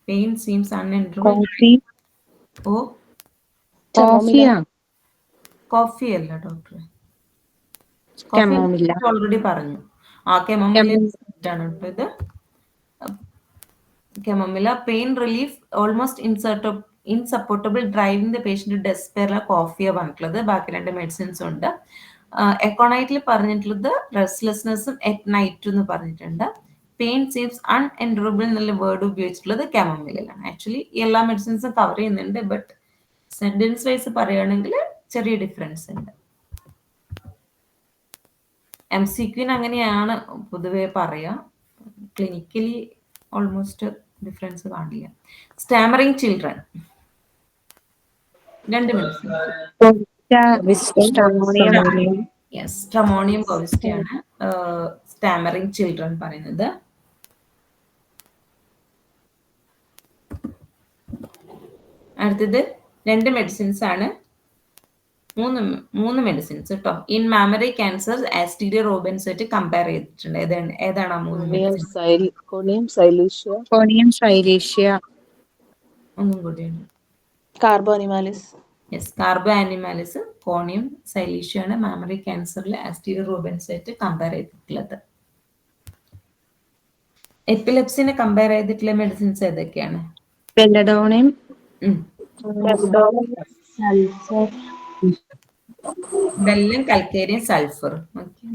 Pain seems unendurable. Coffee അല്ല doctor, already പറഞ്ഞു. കെമമില്ല ആണ് ഇത്. Chamomilla, pain relief, almost insupportable, driving the patient to despair. Coffea പറഞ്ഞിട്ടുള്ളത്. ബാക്കി 2 medicines ഉണ്ട്. എക്കോണൈറ്റിൽ പറഞ്ഞിട്ടുള്ളത് റെസ്റ്റ്ലെസ്നെസ്സും at night എന്ന് പറഞ്ഞിട്ടുണ്ട്. പെയിൻ സീംസ് അൺഎൻഡ്യൂറബിൾ എന്നുള്ള വേർഡ് ഉപയോഗിച്ചിട്ടുള്ളത് കാമോമിലാണ്. ആക്ച്വലി എല്ലാ മെഡിസിൻസും കവർ ചെയ്യുന്നുണ്ട്, ബട്ട് സെന്റൻസ് വൈസ് പറയുകയാണെങ്കിൽ ചെറിയ ഡിഫറൻസ് ഉണ്ട്. MCQന് അങ്ങനെയാണ് പൊതുവെ പറയാ, ക്ലിനിക്കലി ഓൾമോസ്റ്റ് ഡിഫറൻസ് കാണില്ല. Stammering children 2 minutes. Yes, സ്ട്രമോണിയം ബോവിസ്റ്റയാണ് stammering children പറയുന്നത്. അടുത്തത് 2 മെഡിസിൻസ് ആണ്, മൂന്ന് മെഡിസിൻസ് കേട്ടോ. In mammary cancer Asteria റോബൻസായിട്ട് compare ചെയ്തിട്ടുണ്ട്. ഏതാണ് ആ 3 മെഡിസിൻ? കോണിയം സൈലീഷ്യ. ഒന്നും കൂടിയുണ്ട്. കാർബോ അനിമാലിസ്. യെസ്, കാർബോ ആനിമാലിസ്, കോണിയം സൈലീഷ്യ ആണ് മാമറി ക്യാൻസറിൽ ആസ്റ്റീരിയ റോബൻസായിട്ട് കമ്പയർ ചെയ്തിട്ടുള്ളത്. എപ്പിലെപ്സിനെ കമ്പയർ ചെയ്തിട്ടുള്ള മെഡിസിൻസ് ഏതൊക്കെയാണ്? ബെല്ലഡോണിയം, ബെല്ലം, കൽക്കേരിയം, സൾഫർ.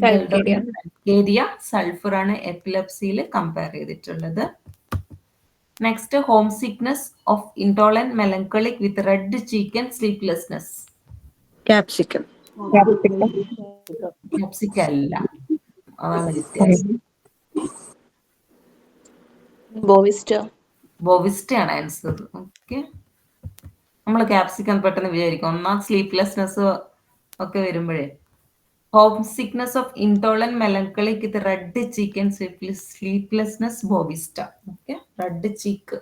കൽക്കേരിയ, സൾഫർ ആണ് എപ്പിലെപ്സിയിൽ കമ്പയർ ചെയ്തിട്ടുള്ളത്. Next, home sickness of intolerant melancholic with red cheek and sleeplessness. Capsicum. Capsicum അല്ല, അതാണ് വ്യത്യാസം. ബോവിസ്റ്റ ആണ് ആൻസർ. ഓക്കെ, നമ്മൾ ക്യാപ്സിക്കം പെട്ടെന്ന് വിചാരിക്കും, ഒന്നാം സ്ലീപ്ലെസ്നെസ് ഒക്കെ വരുമ്പോഴേ. Homesickness of intolerant melancholic with red cheek and sleeplessness, bovista. Okay, red cheek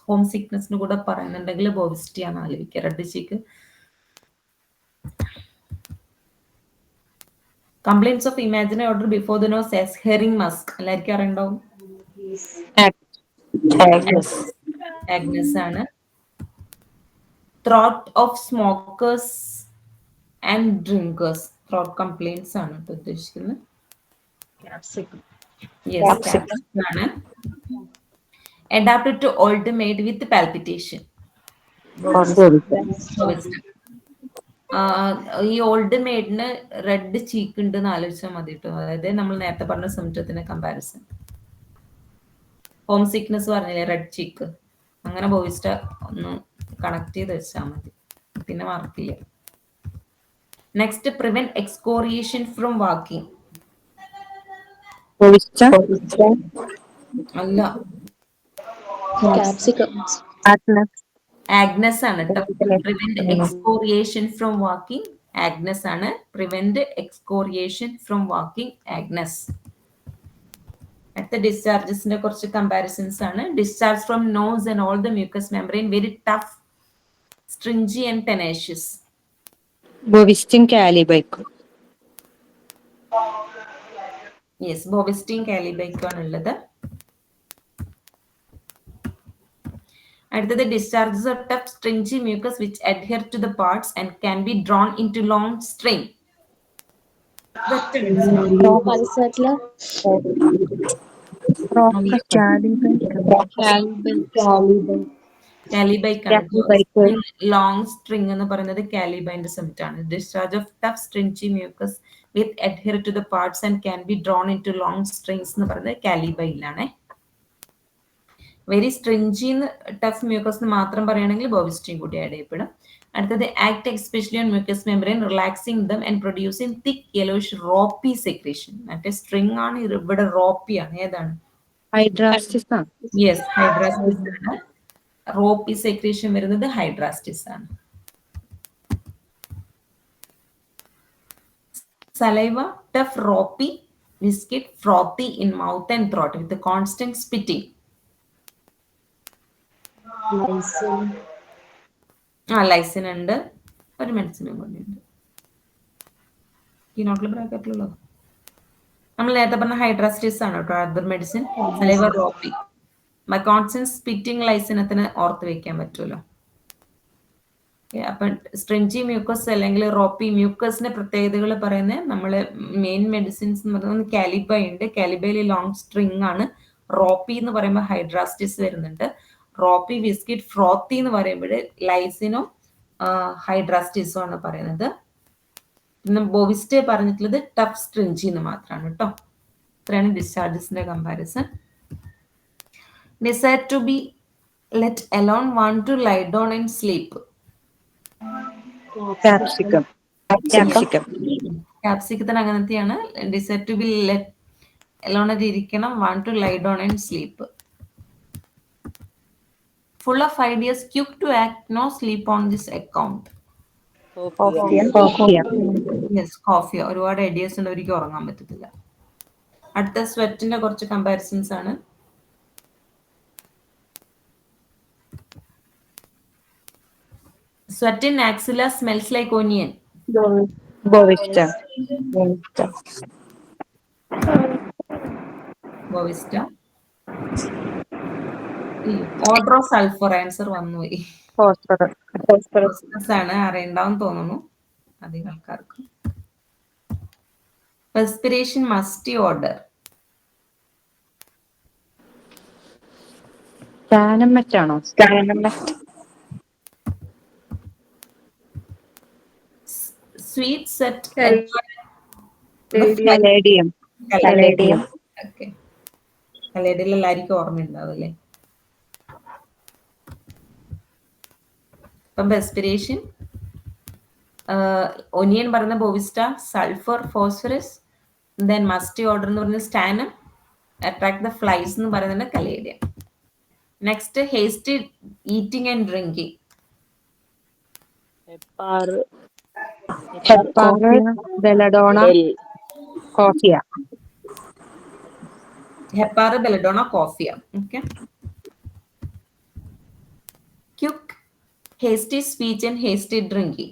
home സിക്നസിന് കൂടെ പറയുന്നുണ്ടെങ്കിൽ ബോവിസ്റ്റയാണ് ആലോചിക്കുക. Red cheek. Complaints of imaginary odour before the nose as herring musk. എല്ലാവർക്കും അറിയണ്ടാവും. ആഗ്നസ് ആണ്. Throat of smokers and drinkers. Throat complaints ആണ് ഉദ്ദേശിക്കുന്നത്. ആണ്. Adapted to old maid with palpitation. ഈ ഓൾഡ് മെയ്ഡിന് റെഡ് ചീക്ക് ഉണ്ട് എന്ന് ആലോചിച്ചാൽ മതി കേട്ടോ. അതായത് നമ്മൾ നേരത്തെ പറഞ്ഞ സിംറ്റത്തിന് കമ്പാരിസൺ. ഹോം സിക്നസ് പറഞ്ഞില്ലേ, റെഡ് ചീക്ക്, അങ്ങനെ ബോവിസ്റ്റ ഒന്ന് കണക്ട് ചെയ്ത് വെച്ചാൽ മതി, പിന്നെ മാർക്കില്ല. Next, prevent excoriation from walking. അല്ല, ആഗ്നസ് ആണ് കേട്ടോ. Prevent excoriation from walking, agnus ആണ്. Prevent excoriation from walking, agnus. അടുത്ത ഡിസ്ചാർജസിന്റെ കുറച്ച് കമ്പാരിസൺസ് ആണ്. Discharge from nose and all the mucous membrane very tough, stringy and ടെനാഷ്യസ്. ബോവിസ്റ്റിൻ കാലിബൈക്കോ. യെസ്, ബോവിസ്റ്റിൻ കാലിബൈക്കോ ആണുള്ളത്. അടുത്തത് discharges of tough stringy mucus which adhere to the parts and can be drawn into long string. Long string എന്ന് പറയുന്നത് കാലിബൈന്റെ symptom ആണ്. Discharge of tough stringy mucus with adhere to the parts and can be drawn into long strings എന്ന് പറയുന്നത് കാലിബൈയിലാണ്. Very stringy tough mucus എന്ന് മാത്രം പറയുകയാണെങ്കിൽ ബോവിസ്റ്റിൻ കൂടി ആഡ് ചെയ്യപ്പെടും. അടുത്തത് act especially on mucus membrane relaxing them and producing thick yellowish ropy secretion. മറ്റേ സ്ട്രിങ് ആണ്, ഇവിടെ റോപ്പി ആണ്. ഏതാണ്? ഹൈഡ്രാസ്റ്റിസ് ആണ്. യെസ്, ഹൈഡ്രാസ്റ്റിസ് ആണ്. റോപ്പി സെക്രീഷൻ വരുന്നത് ഹൈഡ്രാസ്റ്റിസ് ആണ്. Saliva tough ropy, viscid frothy in mouth and throat with constant spitting. Lyssin ഉണ്ട്. ഒരു മെഡിസിനും കൂടി ഉണ്ട്. ഈ നോട്ടിൽ ബ്രാക്കറ്റിലുള്ളോ? നമ്മൾ നേരത്തെ പറഞ്ഞ ഹൈഡ്രാസ്റ്റിസ് ആണ് കേട്ടോ other medicine. Saliva ropy, constant spitting ലൈസിനത്തിന് ഓർത്ത് വെക്കാൻ പറ്റുമല്ലോ. അപ്പൊ സ്ട്രിഞ്ചി മ്യൂക്കസ് അല്ലെങ്കിൽ റോപ്പി മ്യൂക്കസിന്റെ പ്രത്യേകതകൾ പറയുന്നത് നമ്മള് മെയിൻ മെഡിസിൻസ് എന്ന് പറയുന്നത് കാലിബൈ ഉണ്ട്. കാലിബൈയിൽ ലോങ് സ്ട്രിങ് ആണ്. റോപ്പി എന്ന് പറയുമ്പോൾ ഹൈഡ്രാസ്റ്റിസ് വരുന്നുണ്ട്. റോപ്പി, വിസ്കിഡ്, ഫ്രോത്തി എന്ന് പറയുമ്പോൾ ലൈസിനോ ഹൈഡ്രാസ്റ്റിസോ ആണ് പറയുന്നത്. പിന്നെ ബോവിസ്റ്റെ പറഞ്ഞിട്ടുള്ളത് ടഫ് സ്ട്രിഞ്ചി എന്ന് മാത്രമാണ് കേട്ടോ. ഇത്രയാണ് ഡിസ്ചാർജസിന്റെ comparison. Desire to be let alone, want to lie down and sleep. Capsicum capsicum ക്യാപ്സിക്കത്തിന് അങ്ങനത്തെയാണ്. ഡിസൈഡ് ടു ബി ലെറ്റ് എലോണറ്റ് ഇരിക്കണം, want to lie down and sleep. Full of ideas, quick to act, no sleep on this account. Coffea yes, coffee. ഒരുപാട് ideas ഉണ്ട്, ഒരിക്കലും ഉറങ്ങാൻ പറ്റത്തില്ല. അടുത്ത സ്വെറ്റിന്റെ കുറച്ച് കമ്പാരിസൺസ് ആണ്. Sweat in axilla smells like onion. Bovista Bovista. Odor of sulfur answer വന്നുപോയി. Phosphorus ആണ്, അറിയണ്ടാവും തോന്നുന്നു അധികം ആൾക്കാർക്ക്. Perspiration musty odour. സ്കാനം മറ്റാണോ? Sweet set caladium okay. കലേഡിയിൽ എല്ലാവർക്കും ഓർമ്മയുണ്ടാവും അല്ലേ? ഇപ്പം പെർസ്പിറേഷൻ ഒനിയൻ പറയുന്ന bovista, sulphur phosphorus, then musty odour എന്ന് പറയുന്നത് സ്റ്റാനം, അട്രാക്ട് ദ ഫ്ലൈസ് എന്ന് പറയുന്നത് caladium. Next hasty eating and drinking. Belladonna coffea hepar, belladonna, coffea. Okay. Quick, hasty speech and hasty drinking.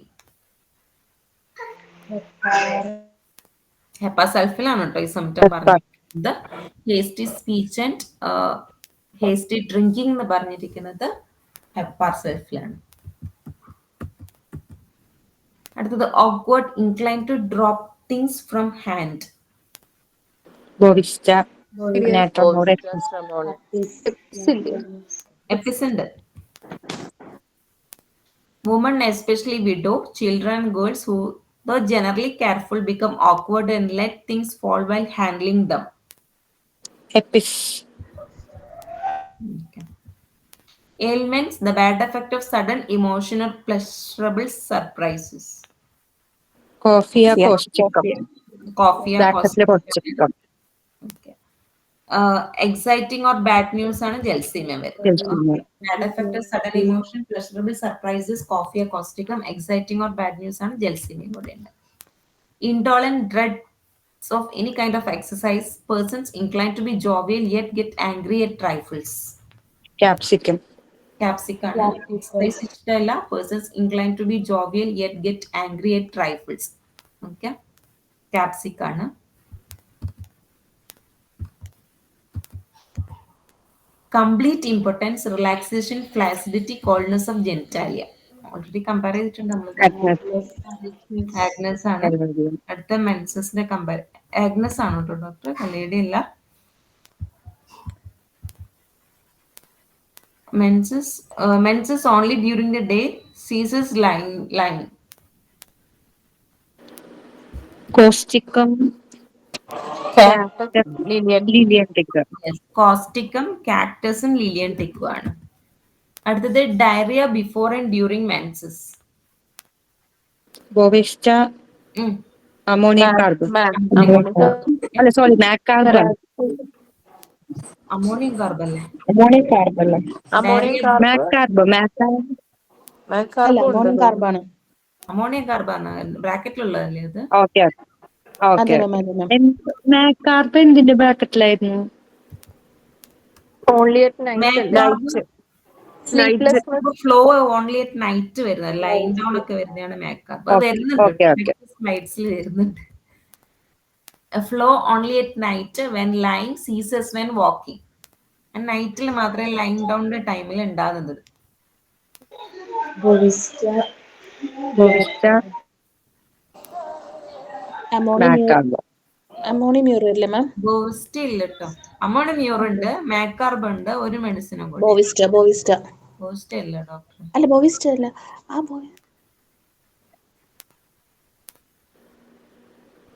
Hepar സൾഫിലാണ് കേട്ടോ ഈ symptom പറഞ്ഞിരിക്കുന്നത്. Hasty speech and hasty drinking എന്ന് പറഞ്ഞിരിക്കുന്നത് ഹെപ്പാർ സൾഫിലാണ്. അടുത്തത് awkward, inclined to drop things from hand. ബോവിസ്റ്റ Epicenter. Women, especially widow, children and girls who, though generally careful, become awkward and let things fall while handling them. എപ്പിസ് Okay. Ailments, the bad effect of sudden emotional pleasurable surprises. Coffea കോസ്റ്റിക്കം Coffee and ബ്രാക്കറ്റിലെ കോസ്റ്റിക്കം Okay. Exciting or bad news ആണ് ജൽസീമിയ വരുന്നത്. Jalseemiya. Bad effect of sudden emotion, pleasurable surprises, coffee causticum. Exciting or bad news ആണ് ജൽസീമിയ കൂടെ ഉണ്ട്. Intolerant dreads of any kind of exercise, persons inclined to be jovial yet get angry at trifles. Capsicum Capsicum ആണ്. Exercise ഇഷ്ടമല്ല, persons inclined to be jovial yet get angry at trifles. Okay. Capsicum ആണ്. Complete impotence, relaxation, flaccidity, coldness of genitalia. Already compare ചെയ്തിട്ടുണ്ട് നമ്മൾ. Agnes ആണ്. അടുത്ത മെൻസസിന്റെ compare. Agnes ആണ് കേട്ടോ doctor, കലേഡി അല്ല. Menses only during the day, ceases lying. Causticum lilium ടിക്കർ Yes. Causticum, cactusum, lilium tickle ആണ്. അടുത്തത് diarrhoea before and during menses. Bovista ammonium carbon അല്ല സോറി മാക്കാർബൺ അമോണിയം കാർബൺ അല്ലേ? മാക്കാർബൺ അല്ല അമോണിയം കാർബാണ്. അമോണിയം കാർബൺ ബ്രാക്കറ്റിലുള്ളതല്ലേ അത്? ഓക്കെ ഓക്കെ അതെ മാം. മാക്കാർബൺ എന്തിന്റെ ബ്രാക്കറ്റിലായിരുന്നു? Only at night. Sleepless flow only at night വരുന്നത്, ലൈൻ ഡൗൺ ഒക്കെ വരുന്നതാണ് മാക്കാർബൺ. Okay, വരുന്നുണ്ട് സ്ലൈഡ്സിൽ വരുന്നുണ്ട്. Flow only at night when lying, ceases when walking. നൈറ്റിൽ മാത്രമേ ലൈൻ ഡൗണിന്റെ ടൈമിൽ ഉണ്ടാകുന്നത്. ബോവിസ്റ്റ മാക്കാർബൺ അമോണിയം യൂറിൻ അല്ലേ മാം? ബോവിസ്റ്റ ഇല്ല കേട്ടോ. അമോണിയം മ്യൂർ ഉണ്ട്, മാക്കാർബൺ ഉണ്ട്, ഒരു മെഡിസിനും കൂടെ. ബോവിസ്റ്റ ബോവിസ്റ്റ ഇല്ല ഡോക്ടർ. അല്ല ബോവിസ്റ്റ അല്ല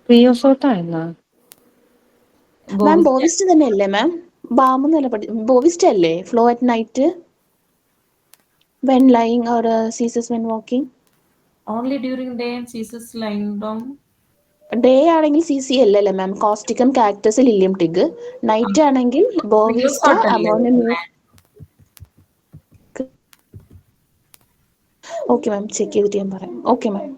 ക്രിയോസോട്ട് ആയിരുന്നാ? മാം ബോവിസ്റ്റ തന്നെ അല്ലേ മാം? ബാം ബോവിസ്റ്റ അല്ലേ? Flow at night when lying or ceases when walking. Only during day and ceases lying down. Day ആണെങ്കിൽ CC അല്ലല്ലേ മാം, കോസ്റ്റിക്കം, കാക്ടസ്, ലില്യം ടിഗ്. നൈറ്റ് ആണെങ്കിൽ ബോവിസ്റ്റ, അമോണിയ. ഓക്കെ മാം, ചെക്ക് ചെയ്തിട്ട് ഞാൻ പറയാം. Okay ma'am.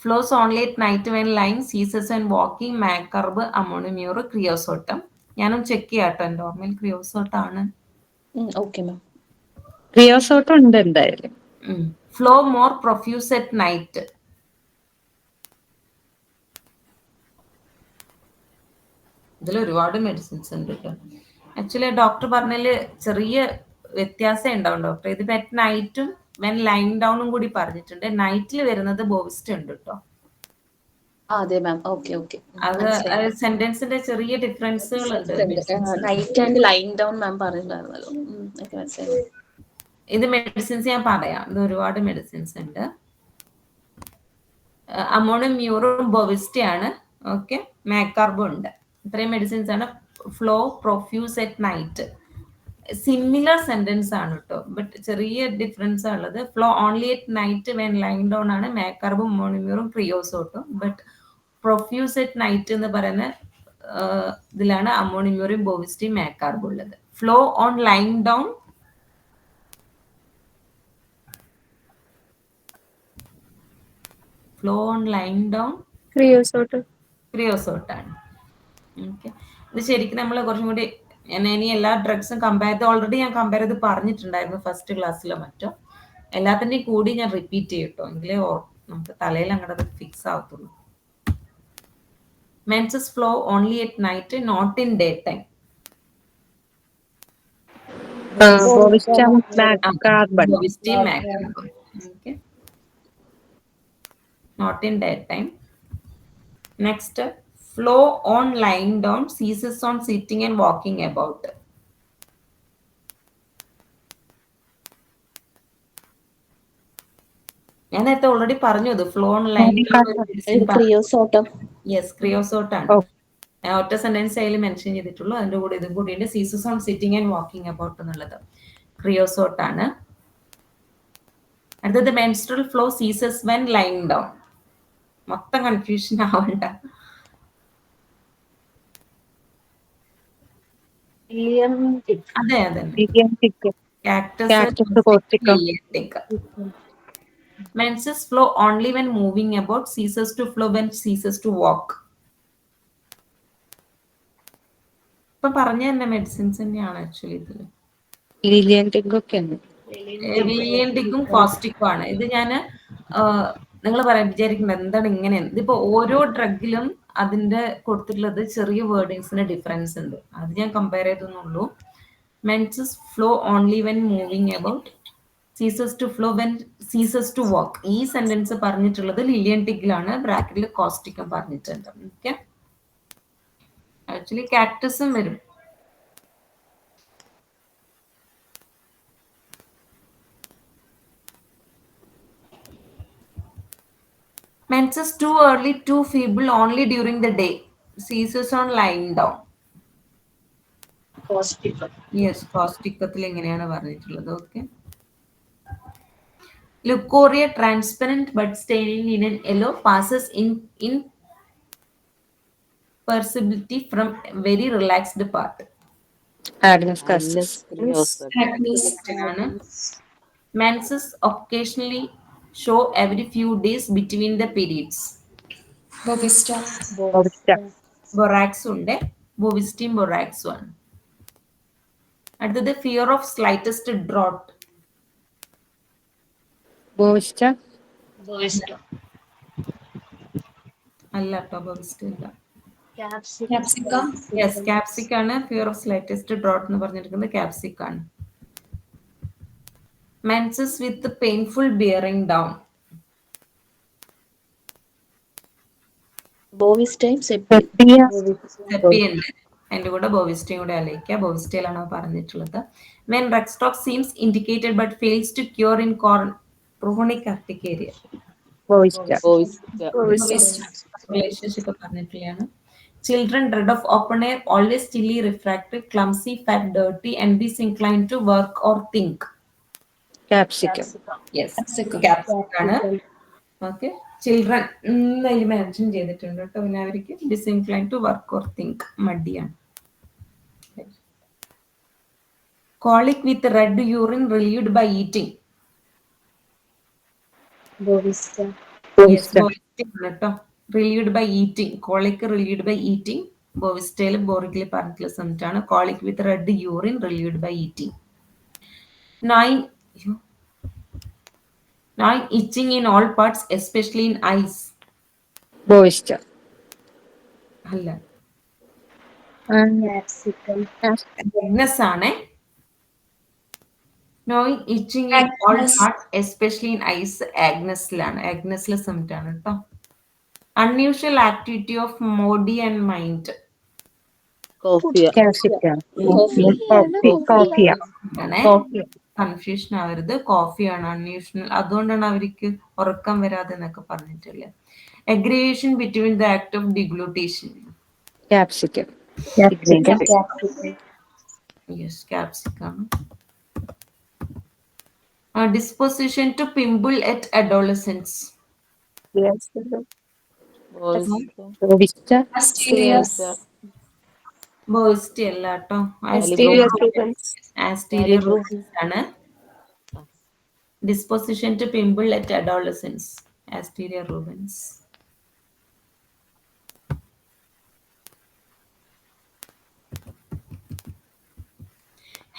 Flows only at night when lying, ceases when walking, maccarb, ammonium, creosotum. ഞാനും check ചെയ്യാട്ടോ, എൻ്റെ ഓർമ്മയിൽ ക്രിയോസോട്ടാണ്. Okay ma'am. ക്രിയോസോട്ട് ഉണ്ട് എന്തായാലും. Flow more profuse at night. ഇതിൽ ഒരുപാട് മെഡിസിൻസ് ഉണ്ട് കേട്ടോ. ആക്ച്വലി ഡോക്ടർ പറഞ്ഞതിൽ ചെറിയ വ്യത്യാസം ഉണ്ടാവും ഡോക്ടർ. ഇത് അറ്റ് നൈറ്റും വെൻ ലൈൻ ഡൗണും കൂടി പറഞ്ഞിട്ടുണ്ട്. നൈറ്റിൽ വരുന്നത് ബോവിസ്റ്റ് ഉണ്ട് കേട്ടോ. അതെ മാം. Okay okay. അത് സെന്റൻസിന്റെ ചെറിയ ഡിഫറൻസുകൾ ഉണ്ട്. Night and lying down ma'am പറയുന്നുണ്ടായിരുന്നല്ലോ. ഓക്കെ, മനസ്സിലായി. ഇത് മെഡിസിൻസ് ഞാൻ പറയാം. ഇത് ഒരുപാട് മെഡിസിൻസ് ഉണ്ട്. അമോണിയം മ്യൂറും ബോവിസ്റ്റയാണ്. ഓക്കെ, മാക്കാർബും ഉണ്ട്. ഇത്രയും മെഡിസിൻസ് ആണ്. Flow profuse at night similar sentence ആണ് കേട്ടോ, ബട്ട് ചെറിയ ഡിഫറൻസ് ഉള്ളത്. Flow only at night when lying down ആണ് മാക്കാർബും അമോണിയം ക്രിയോസോട്ടും. ബട്ട് പ്രൊഫ്യൂസ് അറ്റ് നൈറ്റ് എന്ന് പറയുന്ന ഇതിലാണ് അമോണിയം ബോവിസ്റ്റിയും മാക്കാർബും ഉള്ളത്. ഫ്ലോ ഓൺ ലൈൻ ഡൗൺ ക്രിയോസോട്ടാണ്. ഓക്കെ, ഇത് ശരിക്കും നമ്മൾ കുറച്ചും കൂടി ഇനി എല്ലാ ഡ്രഗ്സും കമ്പയർ ചെയ്ത് ഓൾറെഡി ഞാൻ കമ്പയർ ചെയ്ത് പറഞ്ഞിട്ടുണ്ടായിരുന്നു ഫസ്റ്റ് ക്ലാസ്സിലോ മറ്റോ. എല്ലാത്തിൻ്റെയും കൂടി ഞാൻ റിപ്പീറ്റ് ചെയ്യട്ടോ, എങ്കിലേ നമുക്ക് തലയിൽ അങ്ങോട്ട് ഫിക്സ് ആവത്തുള്ളൂ. Menses flow only at night, not in daytime. Not in daytime. Next, flow on lying down, ceases on sitting and walking about. ഞാൻ നേരത്തെ ഓൾറെഡി പറഞ്ഞു ഇത് ഫ്ലോ ഓൺ ലൈൻ ക്രിയോസോട്ടം. യെസ്, ക്രിയോസോട്ടാണ്. ഒറ്റ സെന്റൻസ് അതിൽ മെൻഷൻ ചെയ്തിട്ടുള്ളൂ. അതിന്റെ കൂടെ ഇതും കൂടി ഉണ്ട്. Ceases on sitting and walking about എന്നുള്ളത് ക്രിയോസോട്ടാണ്. അടുത്തത് menstrual flow ceases when lying down. മൊത്തം കൺഫ്യൂഷൻ ആവണ്ട. അതെ അതെ, menses flow only when moving about, ceases to flow when ceases to walk. ഇപ്പൊ പറഞ്ഞ തന്നെ മെഡിസിൻസ് തന്നെയാണ് ആക്ച്വലി ഇതില്. ലിലിയൻറ്റിക്കും കോസ്റ്റിക്കും ആണ്. ഇത് ഞാൻ നിങ്ങൾ പറയാൻ വിചാരിക്കുന്നത് എന്താണ് ഇങ്ങനെ. ഇതിപ്പോ ഓരോ ഡ്രഗിലും അതിന്റെ കൊടുത്തിട്ടുള്ളത് ചെറിയ വേർഡിങ്സിന് ഡിഫറൻസ് ഉണ്ട്. അത് ഞാൻ കമ്പയർ ചെയ്തെന്നുള്ളൂ. Menses flow only when moving about, ceases to flow when ceases to walk. ഈ സെന്റൻസ് പറഞ്ഞിട്ടുള്ളത് ലിലിയൻറ്റിക്കിലാണ്, ബ്രാക്കറ്റിൽ കോസ്റ്റിക്കും പറഞ്ഞിട്ടുണ്ട്. ഓക്കെ, ആക്ച്വലി കാക്ടസും വരും. Menses too early, too feeble, only during the day, ceases on lying down. Yes, കോസ്റ്റിക്കത്തിൽ എങ്ങനെയാണ് പറഞ്ഞിട്ടുള്ളത്. Okay, Leucorrhea transparent but staining in an yellow, passes in perceptibility from very relaxed part. Menses occasionally show every few days between the periods. Borax ഉണ്ട്, ബോവിസ്റ്റിയും ബൊറാക്സും ആണ്. അടുത്തത് fear of slightest drought. അല്ല കേട്ടോ, ബോവിസ്റ്റ് ഇല്ല. Yes, ക്യാപ്സിക് ആണ്. Fear of slightest drought എന്ന് പറഞ്ഞിരിക്കുന്നത് ക്യാപ്സിക് ആണ്. Menses with painful bearing down. അതിന്റെ കൂടെ ബോവിസ്റ്റയും കൂടെ ആലോചിക്കുക. ബോവിസ്റ്റയിലാണ് പറഞ്ഞിട്ടുള്ളത്. When rhus tox seems indicated but fails to cure in chronic urticaria. Relationship പറഞ്ഞിട്ടുള്ളതാണ്. Children dread of open air, always chilly, refractory, clumsy, fat, dirty, and disinclined to work or think. Capsicum. Yes, capsicum ആണ്. ഓക്കെ, children അതിൽ mention ചെയ്തിട്ടുണ്ട് കേട്ടോ. പിന്നെ അവർക്ക് disinclined to work or think, മടിയാണ്. Colic with red urine relieved by eating. കേട്ടോ, relieved by eating. Colic relieved by eating. ബോവിസ്റ്റയില് ബോറിക്കിൽ പറഞ്ഞിട്ടുള്ള സംറ്റാണ്. Colic with red urine relieved by eating. 9 itching in all parts, especially in eyes. Bovista. അല്ല, agnus ആണ്. Annoying itching in all parts especially in eyes ആഗ്നസിലാണ്. ആഗ്നസിലെ സംറ്റ് ആണ് കേട്ടോ. Unusual activity of body and mind confusion ആവരുത്. കോഫിയാണ് unusual, അതുകൊണ്ടാണ് അവർക്ക് ഉറക്കം വരാതെ എന്നൊക്കെ പറഞ്ഞിട്ടില്ലേ. Aggravation between the act of deglutition. Capsicum. Yes, capsicum. Disposition to pimple at adolescence. Bovista. Bovista അല്ല കേട്ടോ, ആസ്റ്റീരിയർ റൂബൻസ് ആണ്. Disposition to pimple at adolescence, asterias rubens.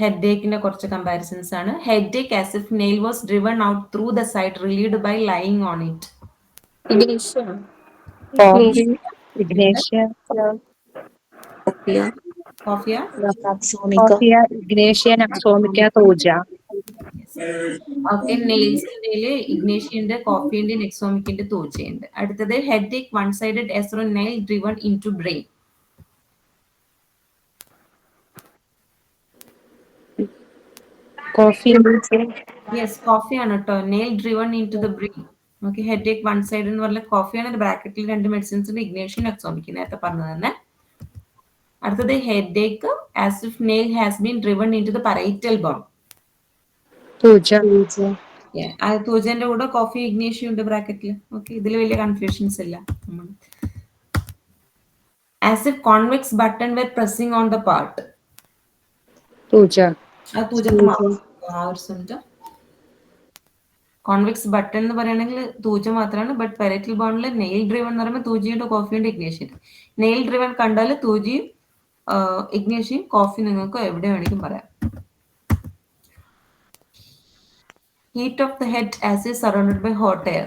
ഹെഡേക്കിന്റെ കുറച്ച് കമ്പാരിസൺസ് ആണ്. Headache as if nail was driven out through the side relieved by lying on it. Coffea. Okay, നെയിൽസിന്റെ ഇഗ്നേഷ്യന്റെ, കോഫിന്റെ, നെക്സോമിക്കിന്റെ, തോജയുണ്ട്. അടുത്തത് headache one sided as though nail driven into brain. Yes, കോഫിയാണ് കേട്ടോ. Nail driven into the brain. Okay, headache one side എന്ന് പറഞ്ഞാൽ കോഫിയാണ്. ബ്രാക്കറ്റിൽ 2 മെഡിസിൻസിന്റെ ഇഗ്നേഷ്യൻ, നെക്സോമിക്, നേരത്തെ പറഞ്ഞത് തന്നെ. അടുത്തത് headache as if nail has been driven into the parietal bone. തൂജന്റെ കൂടെ കോഫി, ഇഗ്നേഷ്യം ഉണ്ട് ബ്രാക്കറ്റിൽ. ഓക്കെ, ഇതിൽ വലിയ കൺഫ്യൂഷൻസ് ഇല്ല. As if convex button were pressing on the part. Convex button എന്ന് പറയുകയാണെങ്കിൽ തൂജ മാത്രമാണ്. ബട്ട് പെരറ്റൽ ബോണിൽ നെയിൽ ഡ്രിവൺ എന്ന് പറയുമ്പോൾ തൂജിയുണ്ട്, കോഫിയുണ്ട്, ഇഗ്നേഷ്യം. നെയിൽ ഡ്രിവൺ കണ്ടാൽ തൂജിയും ഇഗ്നേഷ്യം, കോഫി നിങ്ങൾക്ക് എവിടെ വേണമെങ്കിലും പറയാം. Heat of the head as is surrounded by hot air.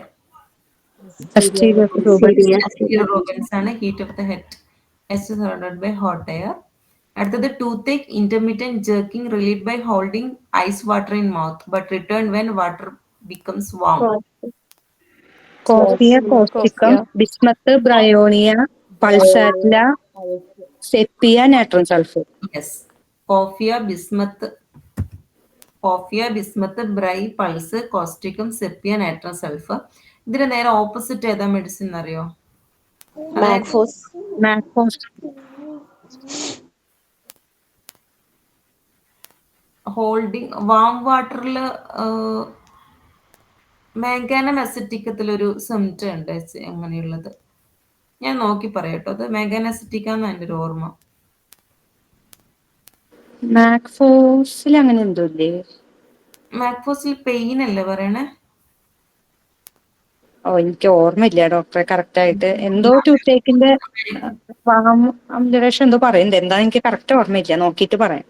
Rubens ആണ്. Heat of the head as is surrounded by hot air. അടുത്തത് tooth intermediate jerking relieve by holding ice water in mouth but return when water becomes warm. Coffea, causticum, bismuth, bryonia, pulsatilla, sepia, natrum sulphur. Yes, coffea, bismuth, bry, puls, causticum, sepia, natrum sulphur. ഇതിന് നേരെ opposite ഏതാ medicine അറിയോ? Holding warm വാട്ടറിൽ മാംഗാനം അസിറ്റിക്കത്തിലൊരു symptom ഉണ്ട് അങ്ങനെയുള്ളത്. ഞാൻ നോക്കി പറയട്ടോ, അത് മാംഗാനം അസിറ്റിക്കാന്ന് എൻ്റെ ഒരു ഓർമ്മ. മാക്ഫോസിൽ അങ്ങനെ എന്തോ ഇല്ലേ? മാക്ഫോസിൽ പെയിൻ അല്ലേ പറയണേ? എനിക്ക് ഓർമ്മയില്ല ഡോക്ടറെ കറക്റ്റ് ആയിട്ട്. എന്തോ ടൂത്തേക്കിന്റെ എന്തോ പറയുന്നുണ്ട്. എന്താ എനിക്ക് കറക്റ്റ് ഓർമ്മയില്ല, നോക്കിയിട്ട് പറയാം.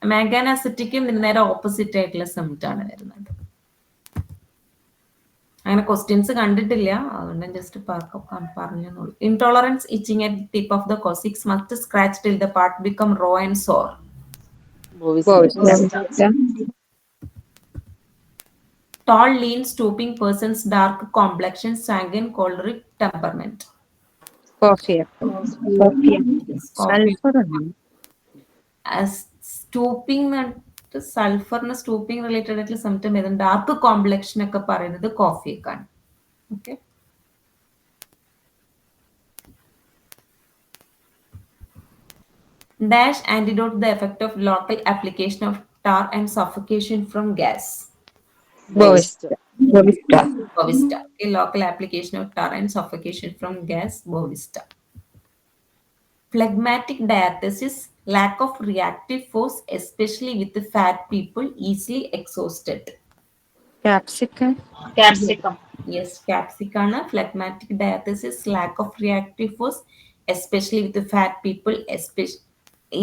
മാംഗാനം അസിറ്റിക്കും നേരെ ഓപ്പോസിറ്റ് ആയിട്ടുള്ള സിംറ്റം ആണ് വരുന്നത്. അങ്ങനെ ക്വസ്റ്റ്യൻസ് കണ്ടിട്ടില്ല, അതുകൊണ്ട് ജസ്റ്റ് പറഞ്ഞു. Intolerance itching at tip of the coccyx must scratch till the part become raw and sore. Tall, lean, stooping persons, dark complexion, sanguine, choleric temperament. Stooping സൾഫറിന് സ്റ്റൂപ്പിംഗ് റിലേറ്റഡ് ആയിട്ടുള്ള symptom ഏതാണ്? Dark complexion ഒക്കെ പറയുന്നത് കോഫിയൊക്കെയാണ്. Okay, dash antidote the effect of local application of tar and suffocation from gas. Bovista. Bovista. Okay, local application of tar and suffocation from gas, Bovista. Phlegmatic diathesis, lack of reactive force, especially with the fat people, easily exhausted. Capsicum. Capsicum. Yes, capsicana, phlegmatic diathesis, lack of reactive force, especially with the fat people, especially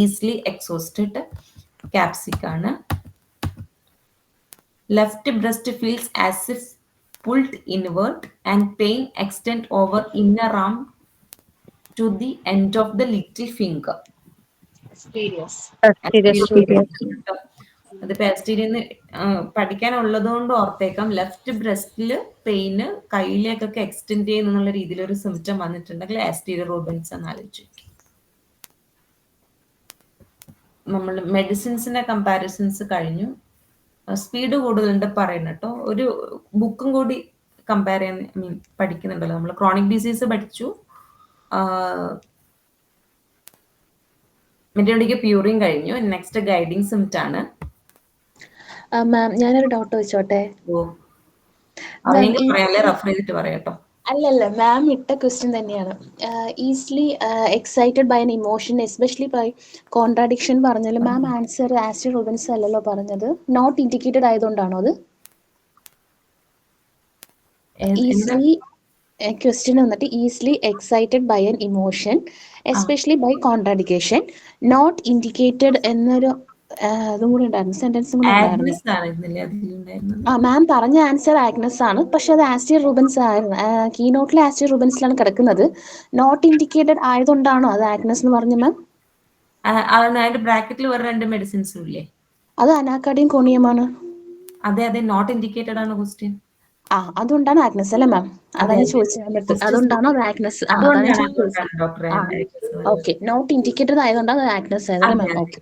easily exhausted. Capsicana. Left breast feels as if pulled inward and pain extend over inner arm to the end of the little finger. Serious. Serious. അത് പാസ്റ്റീരിയന്ന് പഠിക്കാനുള്ളത് കൊണ്ട് ഓർത്തേക്കാം. Left ബ്രസ്റ്റിൽ pain കയ്യിലേക്കൊക്കെ extend ചെയ്യുന്നുള്ള രീതിയിൽ ഒരു symptom വന്നിട്ടുണ്ടെങ്കിൽ ആസ്റ്റീരിയർ Rubens എന്ന് ആലോചിച്ചു. നമ്മൾ മെഡിസിൻസിന്റെ comparisons കഴിഞ്ഞു. സ്പീഡ് കൂടുതലുണ്ട് പറയുന്നത് കേട്ടോ. ഒരു ബുക്കും കൂടി കമ്പയർ ചെയ്യാൻ പഠിക്കുന്നുണ്ടല്ലോ. നമ്മൾ ക്രോണിക് ഡിസീസ് പഠിച്ചു, മെറ്റോഡിക്ക് പ്യൂറിൻ കഴിഞ്ഞു. നെക്സ്റ്റ് ഗൈഡിങ് സിംറ്റ് ആണ്. മാം ഞാനൊരു ഡൗട്ട് വെച്ചോട്ടെ? അറിയെങ്കിൽ പറയാല്ലേ, റെഫർ ചെയ്തിട്ട് പറയാട്ടോ. അല്ലല്ല, മാം ഇട്ട ക്വസ്റ്റ്യൻ തന്നെയാണ്. Easily excited by an emotion especially by contradiction പറഞ്ഞാലും മാം ആൻസർ ആസ്റ്റർ റൂബൻസ് അല്ലല്ലോ പറഞ്ഞത്. നോട്ട് ഇൻഡിക്കേറ്റഡ് ആയതുകൊണ്ടാണോ അത്? ഈസിലി ക്വസ്റ്റ്യൻ വന്നിട്ട് easily excited by an emotion especially by contradiction not indicated എന്നൊരു അതും കൂടി ഉണ്ടായിരുന്നു, സെന്റൻസും കൂടി ഉണ്ടായിരുന്നു. മാം പറഞ്ഞ ആൻസർ ആഗ്നസ് ആണ്, പക്ഷെ അത് ആസ്റ്റർ റൂബൻസ് ആയിരുന്നു. കീനോട്ടിലെ ആസ്റ്റർ റൂബൻസിലാണ് കിടക്കുന്നത്. നോട്ട് ഇൻഡിക്കേറ്റഡ് ആയതുകൊണ്ടാണോ അത് ആഗ്നസ് എന്ന് പറഞ്ഞു മാം? അതിന്റെ ബ്രാക്കറ്റിൽ വേറെ രണ്ട് മെഡിസിൻസും ഇല്ലേ? അത് അനാക്കാർഡിയം കോണിയമാണ്. അതെ അതെ, നോട്ട് ഇൻഡിക്കേറ്റഡ് ആണ് ക്വസ്റ്റ്യൻ. അതുകൊണ്ടാണ് ആഗ്നസ് അല്ലേ മാം? അതാണ് ചോദിച്ചത്. അതുകൊണ്ടാണോ അത് ആഗ്നസ്? ഓക്കെ, നോട്ട് ഇൻഡിക്കേറ്റഡ് ആയതുകൊണ്ടാണ് അത് ആഗ്നസ് ആയതല്ലേ ma'am? Okay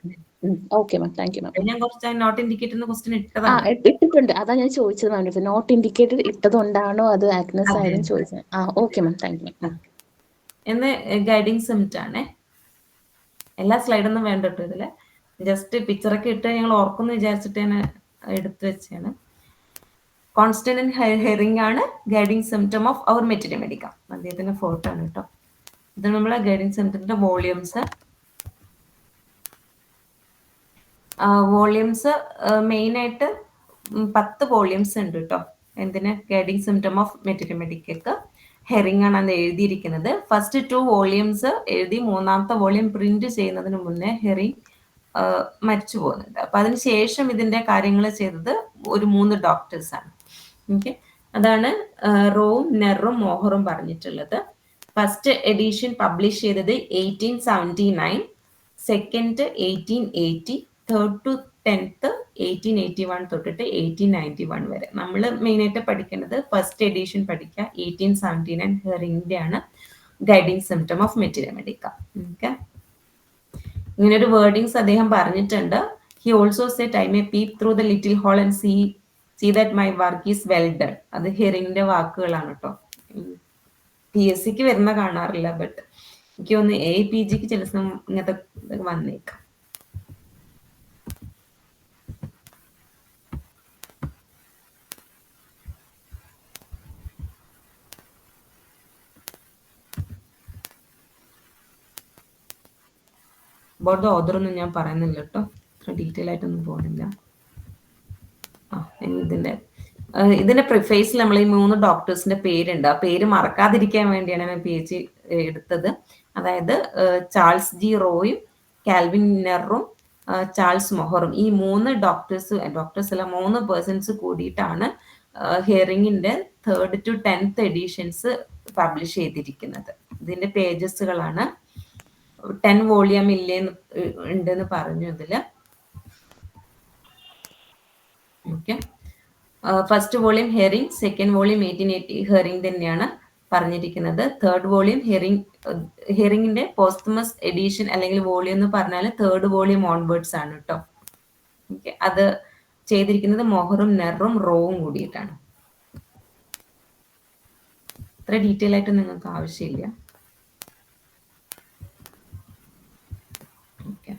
okay ma'am, thank you ma'am. ഞാൻ കുറച്ച് നോട്ട് ഇൻഡിക്കേറ്റഡ് ക്വസ്റ്റ്യൻ ഇട്ടതാണ്. ഇട്ടിട്ടുണ്ട്, അതാ ഞാൻ ചോദിച്ചത് മാം. നോട്ട് ഇൻഡിക്കേറ്റഡ് ഇട്ടതുകൊണ്ടാണോ അത് ആഗ്നസ് ആയതെന്ന് ചോദിച്ചത്. ഓക്കെ മാം, താങ്ക് യു മാം. എന്ന് ഗൈഡിങ് സിംറ്റ് ആണ്. എല്ലാ സ്ലൈഡൊന്നും വേണ്ട കേട്ടോ ഇതില്. ജസ്റ്റ് പിക്ചറൊക്കെ ഇട്ട് ഞങ്ങൾ ഓർക്കുന്നു വിചാരിച്ചിട്ട് ഞാൻ എടുത്തു വെച്ചാണ്. കോൺസ്റ്റന്റ് ഹെയറിംഗ് ആണ് ഗൈഡിങ് സിംറ്റം ഓഫ് അവർ മെറ്റിനിമെഡിക്ക. അദ്ദേഹത്തിന്റെ ഫോട്ടോ ആണ് കേട്ടോ. ഇത് നമ്മളെ ഗൈഡിങ് സിംറ്റത്തിന്റെ വോളിയൂംസ്. മെയിൻ ആയിട്ട് 10 വോളിയൂംസ് ഉണ്ട് കേട്ടോ. എന്തിന്? ഗൈഡിങ് സിംറ്റം ഓഫ് മെറ്റിനിമെഡിക്കക്ക്. ഹെറിംഗ് ആണ് അത് എഴുതിയിരിക്കുന്നത്. ഫസ്റ്റ് 2 വോളിയൂംസ് എഴുതി, മൂന്നാമത്തെ വോളിയം പ്രിന്റ് ചെയ്യുന്നതിന് മുന്നേ ഹെറിംഗ് മരിച്ചു പോകുന്നുണ്ട്. അപ്പൊ അതിനുശേഷം ഇതിന്റെ കാര്യങ്ങൾ ചെയ്തത് ഒരു 3 ഡോക്ടേഴ്സ് ആണ്. ഓക്കെ, അതാണ് റോവും നെറും മോഹറും പറഞ്ഞിട്ടുള്ളത്. ഫസ്റ്റ് എഡിഷൻ പബ്ലിഷ് ചെയ്തത് 1879, സെക്കൻഡ് 1880, തേർഡ് ടു 10th 1881 തൊട്ടിട്ട് 1891 വരെ. നമ്മൾ മെയിനായിട്ട് പഠിക്കുന്നത് ഫസ്റ്റ് എഡിഷൻ പഠിക്കുക, 1879 ഹെറിംഗിന്റെ ആണ് guiding symptom of materia medica. Okay, ഇങ്ങനൊരു വേർഡിങ്സ് അദ്ദേഹം പറഞ്ഞിട്ടുണ്ട്. He also said I may peep through the little hole and see that my work is well done. അത് ഹെറിംഗിന്റെ വാക്കുകളാണ് കേട്ടോ. PSCക്ക് വരുന്ന കാണാറില്ല, ബട്ട് എനിക്ക് തോന്നുന്നു APGക്ക് ചില സമയം ഇങ്ങനത്തെ വന്നേക്കാം. ബോർഡ് ഓർഡറൊന്നും ഞാൻ പറയുന്നില്ല കേട്ടോ, അത്ര ഡീറ്റെയിൽ ആയിട്ടൊന്നും പോകുന്നില്ല. ഇതിന്റെ പ്രിഫേസിൽ നമ്മൾ ഈ 3 ഡോക്ടേഴ്സിന്റെ പേരുണ്ട്. ആ പേര് മറക്കാതിരിക്കാൻ വേണ്ടിയാണ് ഞാൻ PhD എടുത്തത്. അതായത് ചാൾസ് ജി റോയും കാൽവിൻ നെറും ചാൾസ് മൊഹറും, ഈ 3 ഡോക്ടേഴ്സ് അല്ല 3 പേഴ്സൺസ് കൂടിയിട്ടാണ് ഹിയറിംഗിന്റെ 3rd to 10th editions publish ചെയ്തിരിക്കുന്നത്. ഇതിന്റെ പേജസുകളാണ്. 10 വോളിയം ഉണ്ടെന്ന് പറഞ്ഞു ഇതില്. Okay, first volume herring, second volume 1880 herring തന്നെയാണ് പറഞ്ഞിരിക്കുന്നത്. തേർഡ് വോളിയം ഹെറിംഗിന്റെ പോസ്റ്റമസ് എഡിഷൻ അല്ലെങ്കിൽ വോളിയം എന്ന് പറഞ്ഞാൽ 3rd വോളിയം ഓൺവേർഡ്സ് ആണ് കേട്ടോ. ഓക്കെ, അത് ചെയ്തിരിക്കുന്നത് മൊഹറും നെറും റോവും കൂടിയിട്ടാണ്. അത്ര ഡീറ്റെയിൽ ആയിട്ട് നിങ്ങൾക്ക് ആവശ്യമില്ല. ഓക്കെ,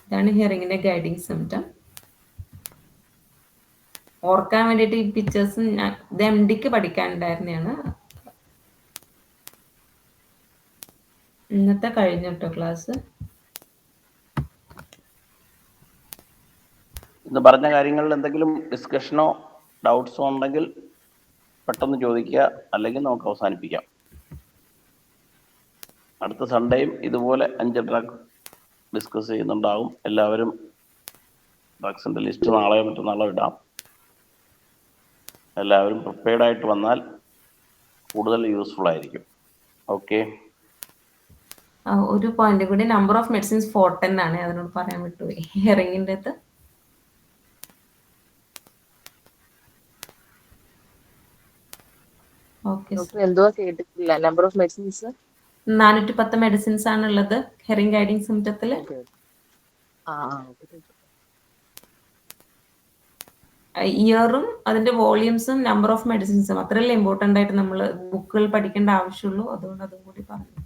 ഇതാണ് ഹിയറിംഗിന്റെ ഗൈഡിങ് സിംറ്റം. ഓർക്കാൻ വേണ്ടിയിട്ട് ഈ പിക്ചേഴ്സ് ഇത് MDക്ക് പഠിക്കാനുണ്ടായിരുന്നതാണ്. ഇന്നത്തെ കഴിഞ്ഞു കേട്ടോ ക്ലാസ്. ഇന്ന് പറഞ്ഞ കാര്യങ്ങളിൽ എന്തെങ്കിലും ഡിസ്കഷനോ ഡൗട്ട്സോ ഉണ്ടെങ്കിൽ പെട്ടെന്ന് ചോദിക്കുക, അല്ലെങ്കിൽ നമുക്ക് അവസാനിപ്പിക്കാം. അടുത്ത സൺഡേയും ഇതുപോലെ 5 ഡ്രഗ് ഡിസ്കസ് ചെയ്യുന്നുണ്ടാകും. എല്ലാവരും ഡ്രഗ്സിൻ്റെ ലിസ്റ്റ് നാളെയോ മറ്റന്നാളോ ഇടാം. എല്ലാവരും പ്രിപ്പയർഡ് ആയിട്ട് വന്നാൽ കൂടുതൽ യൂസ്ഫുൾ ആയിരിക്കും. ഓക്കെ, ഒരു പോയിന്റ് കൂടി, നമ്പർ ഓഫ് മെഡിസിൻസ് 410 ആണ്, അതിനോട് പറയാൻ വിട്ടുപോയി ഹെറിങ്ങിൻ്റെ അത്. ഓക്കെ, എന്തുവാ കേട്ടിട്ടില്ല? നമ്പർ ഓഫ് മെഡിസിൻസ് 410 മെഡിസിൻസ് ആണുള്ളത് ഹെറിങ് ഗൈഡിങ് സിംറ്റത്തില്. ഇയറും അതിന്റെ വോളിയൂംസും നമ്പർ ഓഫ് മെഡിസിൻസും അത്രയല്ലേ ഇമ്പോർട്ടൻ്റ് ആയിട്ട് നമ്മൾ ബുക്കുകൾ പഠിക്കേണ്ട ആവശ്യമുള്ളൂ. അതുകൊണ്ട് അതും കൂടി പറഞ്ഞു.